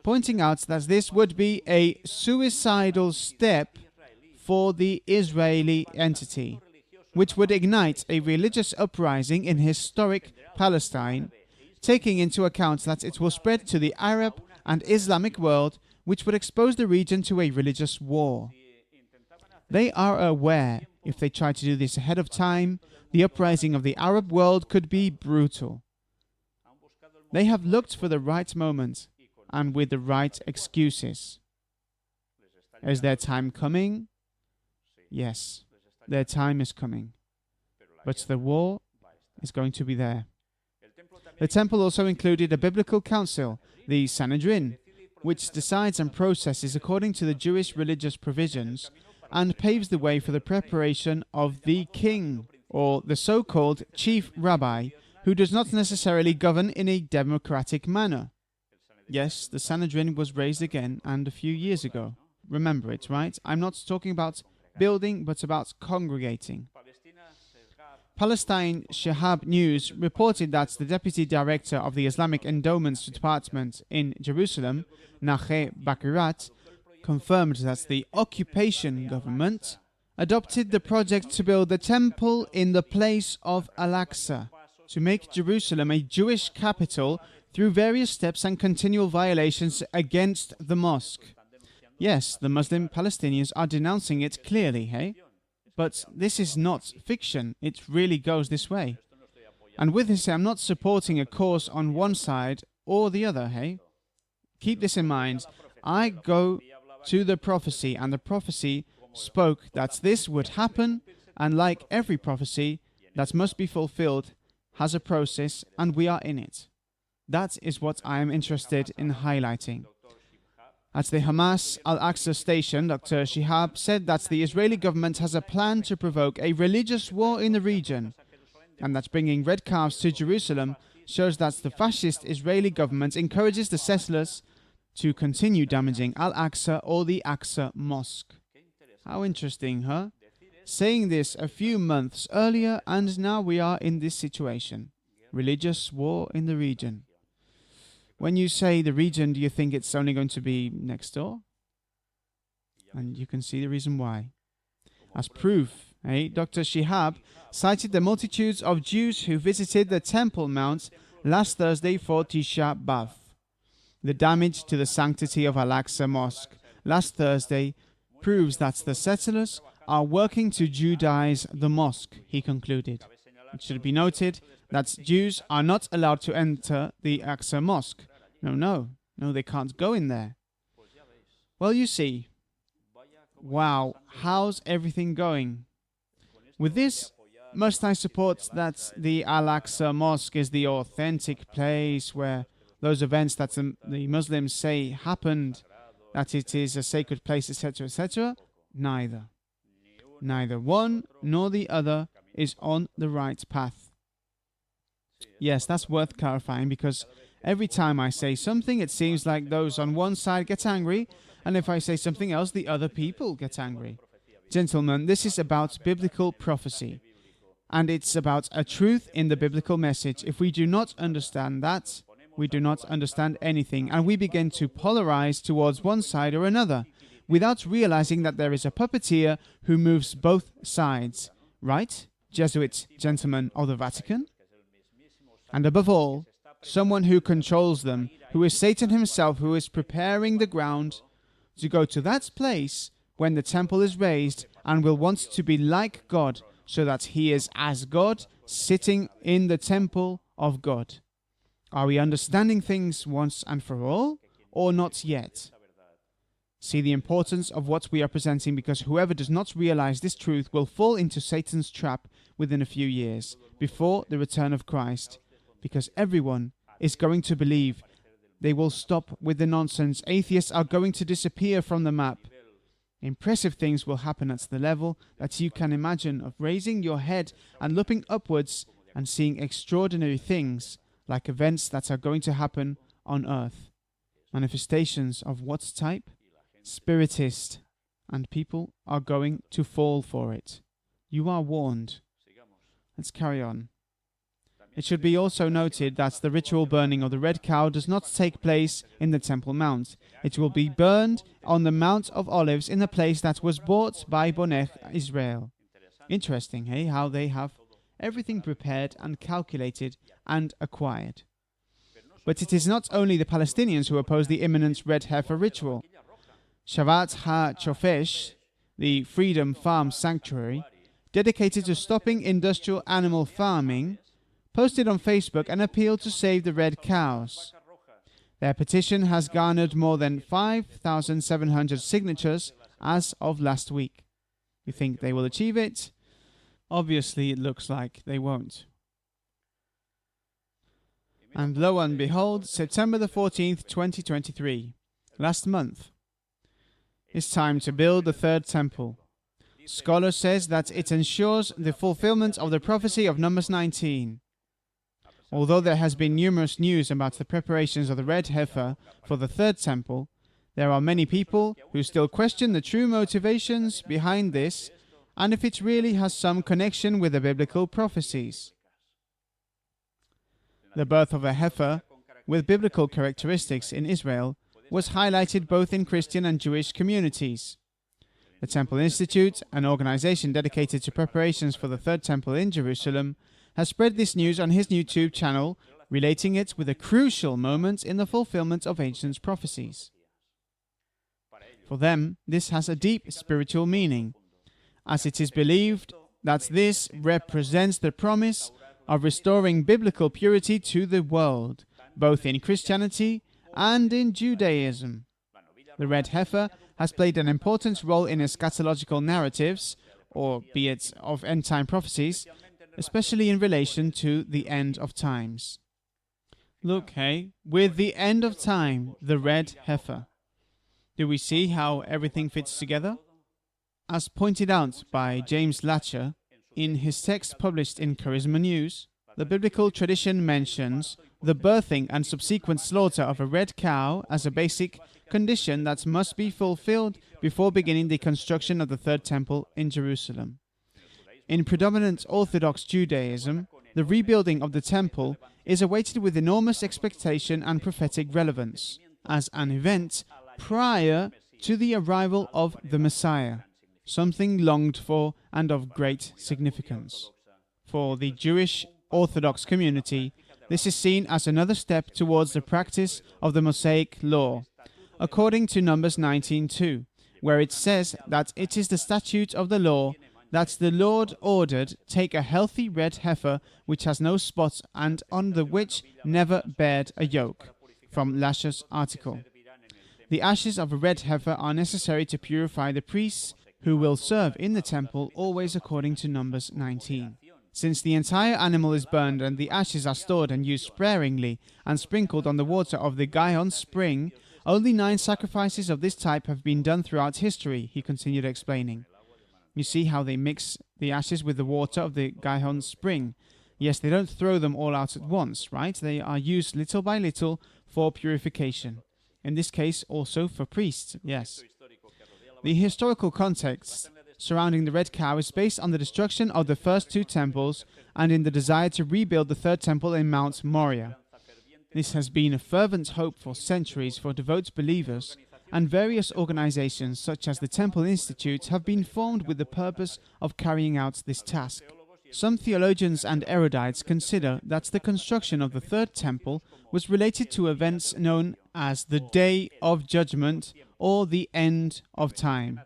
pointing out that this would be a suicidal step for the Israeli entity, which would ignite a religious uprising in historic Palestine, taking into account that it will spread to the Arab and Islamic world, which would expose the region to a religious war. They are aware, if they try to do this ahead of time, the uprising of the Arab world could be brutal. They have looked for the right moment, and with the right excuses. Is their time coming? Yes, their time is coming. But the war is going to be there. The temple also included a biblical council, the Sanhedrin, which decides and processes according to the Jewish religious provisions and paves the way for the preparation of the king, or the so-called chief rabbi, who does not necessarily govern in a democratic manner. Yes, the Sanhedrin was raised again, and a few years ago. Remember it, right? I'm not talking about building, but about congregating. Palestine Shahab News reported that the deputy director of the Islamic Endowments Department in Jerusalem, Nache Bakirat, confirmed that the occupation government adopted the project to build the temple in the place of Al-Aqsa, to make Jerusalem a Jewish capital through various steps and continual violations against the mosque. Yes, the Muslim Palestinians are denouncing it clearly, hey? But this is not fiction, it really goes this way. And with this, I'm not supporting a cause on one side or the other, hey? Keep this in mind. I go to the prophecy, and the prophecy spoke that this would happen, and like every prophecy that must be fulfilled, has a process, and we are in it. That is what I am interested in highlighting. At the Hamas Al-Aqsa station, Dr. Shihab said that the Israeli government has a plan to provoke a religious war in the region, and that bringing red calves to Jerusalem shows that the fascist Israeli government encourages the settlers to continue damaging Al-Aqsa or the Aqsa Mosque. How interesting, huh? Saying this a few months earlier, and now we are in this situation. Religious war in the region. When you say the region, do you think it's only going to be next door? And you can see the reason why. As proof, Dr. Shihab cited the multitudes of Jews who visited the Temple Mount last Thursday for Tisha B'Av. The damage to the sanctity of Al-Aqsa Mosque last Thursday proves that the settlers are working to Judaize the mosque, he concluded. It should be noted that Jews are not allowed to enter the Aqsa Mosque. No, they can't go in there. Well, you see. Wow, how's everything going? With this, must I support that the Al-Aqsa Mosque is the authentic place where those events that the Muslims say happened, that it is a sacred place, etc., etc.? Neither. Neither one nor the other is on the right path. Yes, that's worth clarifying, because every time I say something, it seems like those on one side get angry, and if I say something else, the other people get angry. Gentlemen, this is about biblical prophecy, and it's about a truth in the biblical message. If we do not understand that, we do not understand anything, and we begin to polarize towards one side or another, without realizing that there is a puppeteer who moves both sides. Right? Jesuit gentlemen of the Vatican? And above all, someone who controls them, who is Satan himself, who is preparing the ground to go to that place when the temple is raised and will want to be like God, so that he is as God, sitting in the temple of God. Are we understanding things once and for all, or not yet? See the importance of what we are presenting, because whoever does not realize this truth will fall into Satan's trap within a few years, before the return of Christ, because everyone is going to believe. They will stop with the nonsense. Atheists are going to disappear from the map. Impressive things will happen at the level that you can imagine, of raising your head and looking upwards and seeing extraordinary things, like events that are going to happen on earth. Manifestations of what type? Spiritist, and people are going to fall for it. You are warned. Let's carry on. It should be also noted that the ritual burning of the red cow does not take place in the Temple Mount. It will be burned on the Mount of Olives in a place that was bought by Bonech Israel. Interesting, hey, how they have everything prepared and calculated and acquired. But it is not only the Palestinians who oppose the imminent red heifer ritual. Shavat HaChofesh, the Freedom Farm Sanctuary, dedicated to stopping industrial animal farming, posted on Facebook an appeal to save the red cows. Their petition has garnered more than 5,700 signatures as of last week. You think they will achieve it? Obviously, it looks like they won't. And lo and behold, September the 14th, 2023, last month, it's time to build the third temple. Scholar says that it ensures the fulfillment of the prophecy of Numbers 19. Although there has been numerous news about the preparations of the Red Heifer for the third temple, there are many people who still question the true motivations behind this and if it really has some connection with the biblical prophecies. The birth of a heifer with biblical characteristics in Israel was highlighted both in Christian and Jewish communities. The Temple Institute, an organization dedicated to preparations for the third temple in Jerusalem, has spread this news on his YouTube channel, relating it with a crucial moment in the fulfillment of ancient prophecies. For them, this has a deep spiritual meaning, as it is believed that this represents the promise of restoring biblical purity to the world, both in Christianity and in Judaism. The red heifer has played an important role in eschatological narratives, or be it of end-time prophecies, especially in relation to the end of times. Look, hey, with the end of time, the red heifer. Do we see how everything fits together? As pointed out by James Latcher in his text published in Charisma News, the biblical tradition mentions the birthing and subsequent slaughter of a red cow as a basic condition that must be fulfilled before beginning the construction of the third temple in Jerusalem. In predominant Orthodox Judaism, the rebuilding of the temple is awaited with enormous expectation and prophetic relevance, as an event prior to the arrival of the Messiah, something longed for and of great significance. For the Jewish Orthodox community, this is seen as another step towards the practice of the Mosaic law, according to Numbers 19:2, where it says that it is the statute of the law that the Lord ordered, take a healthy red heifer which has no spot and on the which never bared a yoke, from Lasher's article. The ashes of a red heifer are necessary to purify the priests who will serve in the temple, always according to Numbers 19. Since the entire animal is burned and the ashes are stored and used sparingly and sprinkled on the water of the Gihon spring, only 9 sacrifices of this type have been done throughout history, he continued explaining. You see how they mix the ashes with the water of the Gihon spring. Yes, they don't throw them all out at once, right? They are used little by little for purification. In this case, also for priests, yes. The historical context surrounding the red cow is based on the destruction of the first 2 temples and in the desire to rebuild the third temple in Mount Moriah. This has been a fervent hope for centuries for devout believers, and various organizations such as the Temple Institute have been formed with the purpose of carrying out this task. Some theologians and erudites consider that the construction of the third temple was related to events known as the Day of Judgment or the End of Time.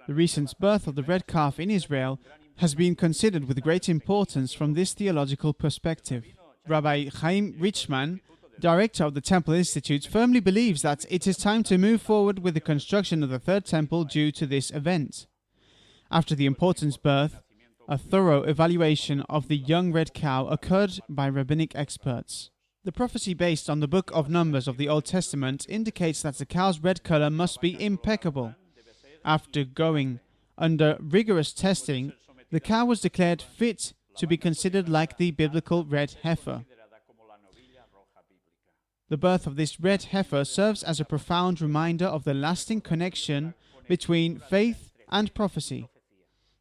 The recent birth of the red calf in Israel has been considered with great importance from this theological perspective. Rabbi Chaim Richman, director of the Temple Institute, firmly believes that it is time to move forward with the construction of the third temple due to this event. After the important birth, a thorough evaluation of the young red cow occurred by rabbinic experts. The prophecy based on the book of Numbers of the Old Testament indicates that the cow's red color must be impeccable. After going under rigorous testing, the cow was declared fit to be considered like the biblical red heifer. The birth of this red heifer serves as a profound reminder of the lasting connection between faith and prophecy.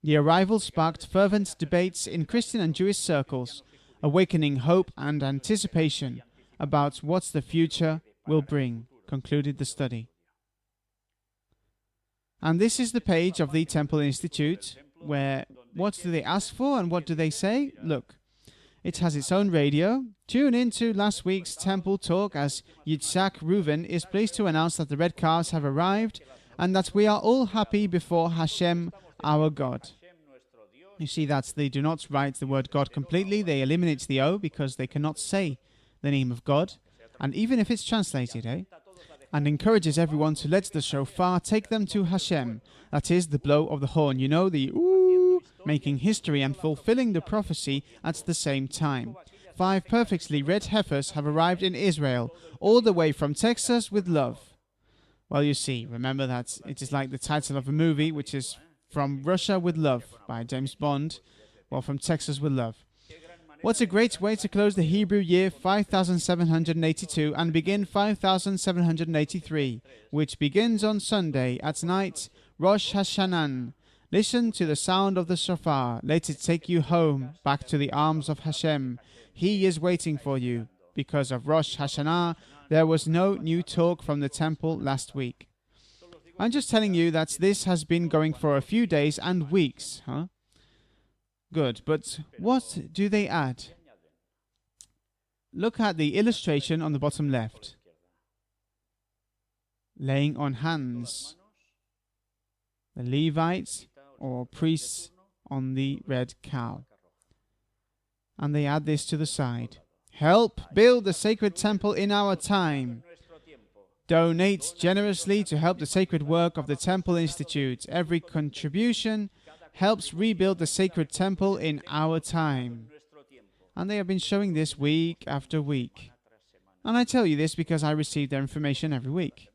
The arrival sparked fervent debates in Christian and Jewish circles, awakening hope and anticipation about what the future will bring, concluded the study. And this is the page of the Temple Institute, where what do they ask for and what do they say? Look, it has its own radio. Tune in to last week's Temple Talk as Yitzhak Reuven is pleased to announce that the red cars have arrived and that we are all happy before Hashem, our God. You see that they do not write the word God completely. They eliminate the O because they cannot say the name of God. And even if it's translated, and encourages everyone to let the shofar take them to Hashem. That is the blow of the horn. You know, the ooh, making history and fulfilling the prophecy at the same time. 5 perfectly red heifers have arrived in Israel, all the way from Texas with love. Well, you see, remember that it is like the title of a movie, which is From Russia with Love by James Bond, well, from Texas with love. What a great way to close the Hebrew year 5782 and begin 5783, which begins on Sunday at night, Rosh Hashanah. Listen to the sound of the shofar. Let it take you home, back to the arms of Hashem. He is waiting for you. Because of Rosh Hashanah, there was no new talk from the temple last week. I'm just telling you that this has been going for a few days and weeks, huh? Good, but what do they add? Look at the illustration on the bottom left. Laying on hands. The Levites or priests on the red cow. And they add this to the side. Help build the sacred temple in our time. Donate generously to help the sacred work of the Temple Institute. Every contribution helps rebuild the sacred temple in our time. And they have been showing this week after week. And I tell you this because I receive their information every week.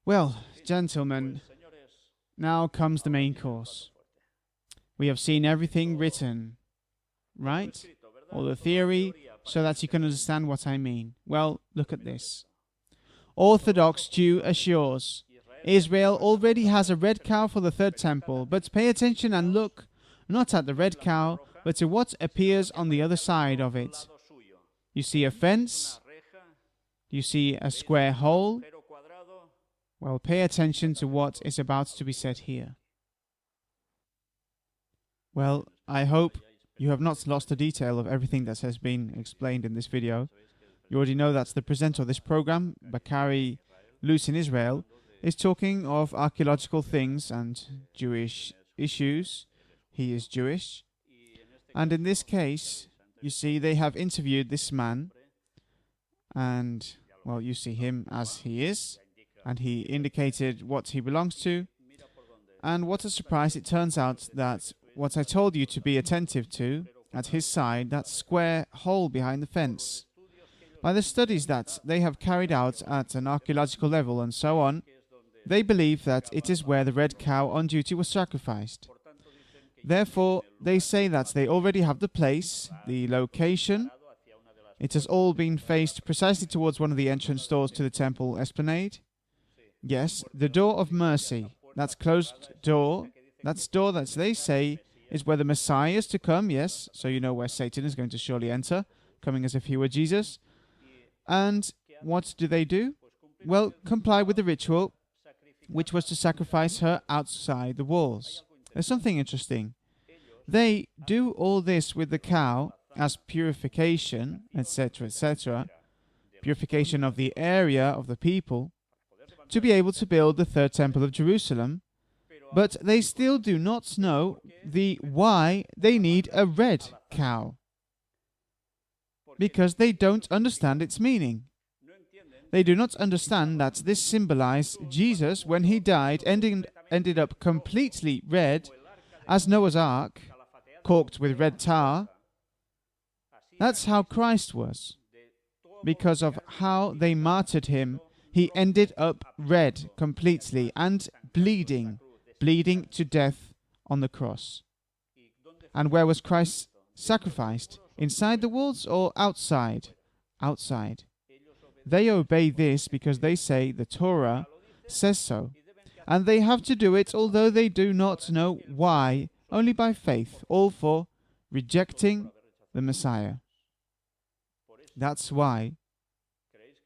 Well, gentlemen, now comes the main course. We have seen everything written, right? All the theory, so that you can understand what I mean. Well, look at this. Orthodox Jew assures, Israel already has a red cow for the third temple, but pay attention and look, not at the red cow, but to what appears on the other side of it. You see a fence? You see a square hole? Well, pay attention to what is about to be said here. Well, I hope you have not lost the detail of everything that has been explained in this video. You already know that the presenter of this program, Bakari Loose in Israel, is talking of archaeological things and Jewish issues. He is Jewish. And in this case, you see, they have interviewed this man. And, well, you see him as he is. And he indicated what he belongs to. And what a surprise, it turns out that what I told you to be attentive to, at his side, that square hole behind the fence. By the studies that they have carried out at an archaeological level and so on, they believe that it is where the red cow on duty was sacrificed. Therefore, they say that they already have the place, the location. It has all been faced precisely towards one of the entrance doors to the temple esplanade. Yes, the door of mercy, that closed door, that door that they say is where the Messiah is to come, yes, so you know where Satan is going to surely enter, coming as if he were Jesus. And what do? Well, comply with the ritual, which was to sacrifice her outside the walls. There's something interesting. They do all this with the cow as purification, etc., etc., purification of the area of the people, to be able to build the third temple of Jerusalem, but they still do not know the why they need a red cow, because they don't understand its meaning. They do not understand that this symbolized Jesus, when he died, ended up completely red, as Noah's Ark, caulked with red tar. That's how Christ was. Because of how they martyred him, he ended up red completely and bleeding to death on the cross. And where was Christ sacrificed? Inside the walls or outside? Outside. They obey this because they say the Torah says so. And they have to do it although they do not know why, only by faith, all for rejecting the Messiah. That's why.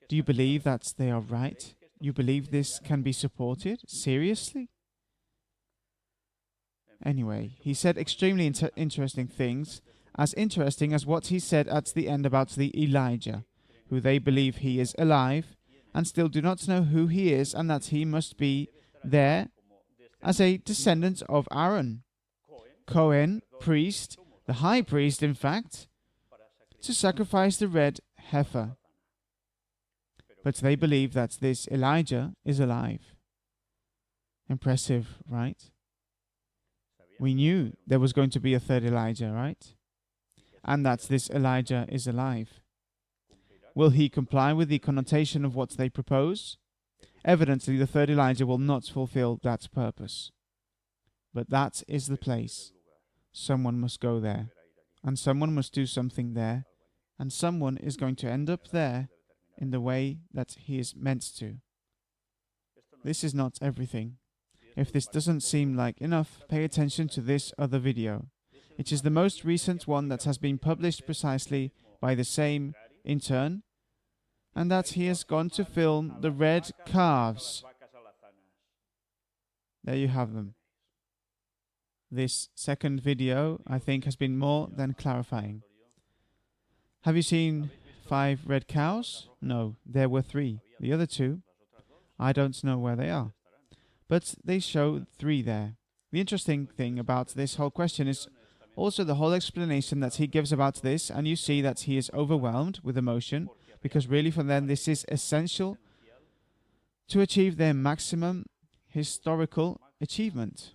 Do you believe that they are right? You believe this can be supported? Seriously? Anyway, he said extremely interesting things, as interesting as what he said at the end about the Elijah, who they believe he is alive, and still do not know who he is, and that he must be there as a descendant of Aaron, Cohen, priest, the high priest in fact, to sacrifice the red heifer. But they believe that this Elijah is alive. Impressive, right? We knew there was going to be a third Elijah, right? And that this Elijah is alive. Will he comply with the connotation of what they propose? Evidently, the third Elijah will not fulfill that purpose. But that is the place. Someone must go there, and someone must do something there, and someone is going to end up there in the way that he is meant to. This is not everything. If this doesn't seem like enough, pay attention to this other video. It is the most recent one that has been published precisely by the same intern, and that he has gone to film the red calves. There you have them. This second video, I think, has been more than clarifying. Have you seen 5 red cows? No, there were 3. The other 2, I don't know where they are. But they show 3 there. The interesting thing about this whole question is also the whole explanation that he gives about this, and you see that he is overwhelmed with emotion, because really for them this is essential to achieve their maximum historical achievement,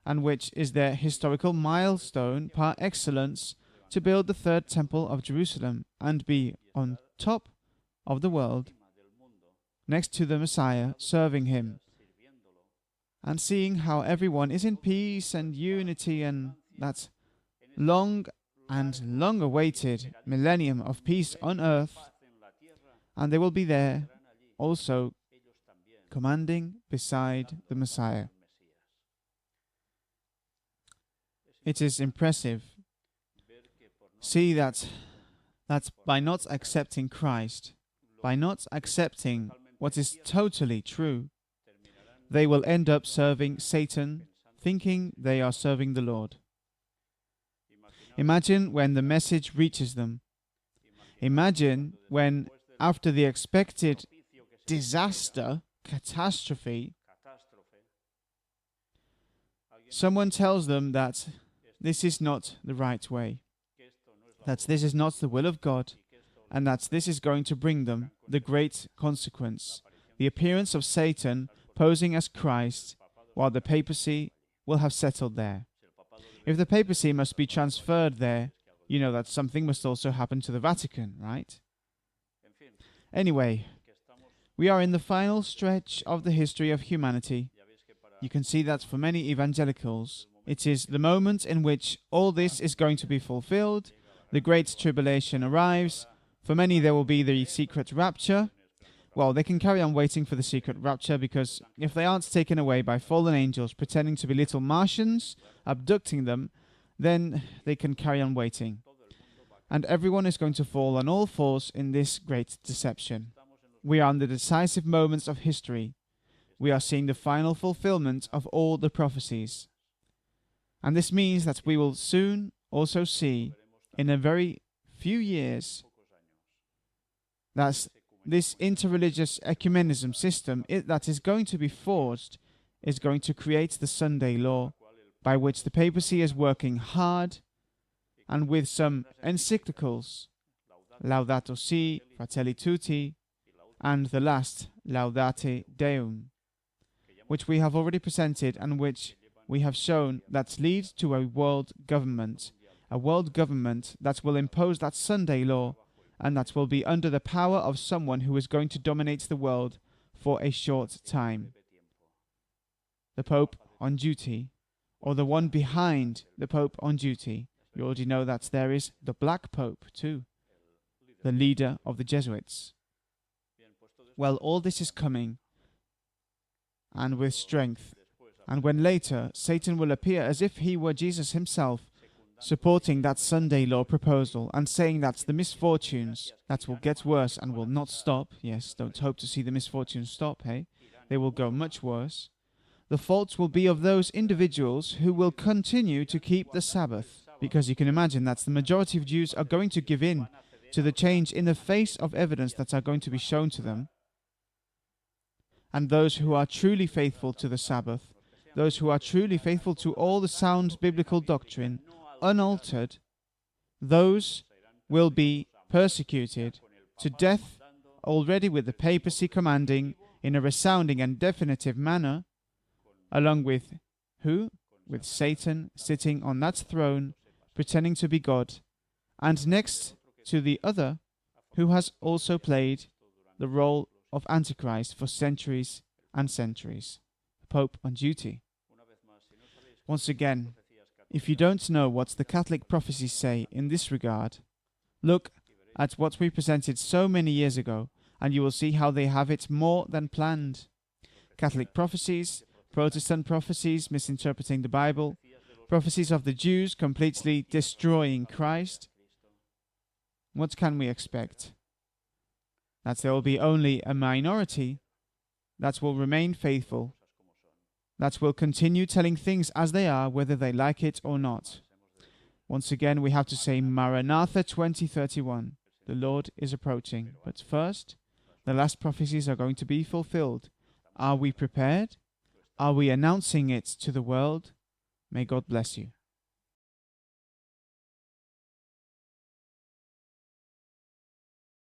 and which is their historical milestone par excellence, to build the 3rd temple of Jerusalem and be on top of the world, next to the Messiah, serving him, and seeing how everyone is in peace and unity, and that long and long-awaited millennium of peace on earth, and they will be there also commanding beside the Messiah. It is impressive. See that by not accepting Christ, by not accepting what is totally true, they will end up serving Satan, thinking they are serving the Lord. Imagine when the message reaches them. Imagine when, after the expected disaster, catastrophe, someone tells them that this is not the right way, that this is not the will of God, and that this is going to bring them the great consequence, the appearance of Satan posing as Christ, while the papacy will have settled there. If the papacy must be transferred there, you know that something must also happen to the Vatican, right? Anyway, we are in the final stretch of the history of humanity. You can see that for many evangelicals, it is the moment in which all this is going to be fulfilled. The Great Tribulation arrives. For many, there will be the secret rapture. Well, they can carry on waiting for the secret rapture, because if they aren't taken away by fallen angels pretending to be little Martians, abducting them, then they can carry on waiting. And everyone is going to fall on all fours in this great deception. We are in the decisive moments of history. We are seeing the final fulfillment of all the prophecies. And this means that we will soon also see, in a very few years, that this interreligious ecumenism system that is going to be forged is going to create the Sunday law, by which the papacy is working hard, and with some encyclicals, Laudato Si, Fratelli Tutti, and the last, Laudate Deum, which we have already presented and which we have shown that leads to a world government that will impose that Sunday law, and that will be under the power of someone who is going to dominate the world for a short time. The Pope on duty, or the one behind the Pope on duty. You already know that there is the Black Pope too, the leader of the Jesuits. Well, all this is coming, and with strength. And when later Satan will appear as if he were Jesus himself, supporting that Sunday law proposal and saying that's the misfortunes that will get worse and will not stop. Yes, don't hope to see the misfortunes stop, hey? They will go much worse. The faults will be of those individuals who will continue to keep the Sabbath, because you can imagine that the majority of Jews are going to give in to the change in the face of evidence that are going to be shown to them. And those who are truly faithful to the Sabbath, those who are truly faithful to all the sound biblical doctrine, unaltered, those will be persecuted to death, already with the papacy commanding in a resounding and definitive manner, along with who? With Satan sitting on that throne, pretending to be God, and next to the other, who has also played the role of Antichrist for centuries and centuries, the Pope on duty. Once again, if you don't know what the Catholic prophecies say in this regard, look at what we presented so many years ago, and you will see how they have it more than planned. Catholic prophecies, Protestant prophecies misinterpreting the Bible, prophecies of the Jews completely destroying Christ. What can we expect? That there will be only a minority that will remain faithful, that will continue telling things as they are, whether they like it or not. Once again, we have to say Maranatha 2031. The Lord is approaching. But first, the last prophecies are going to be fulfilled. Are we prepared? Are we announcing it to the world? May God bless you.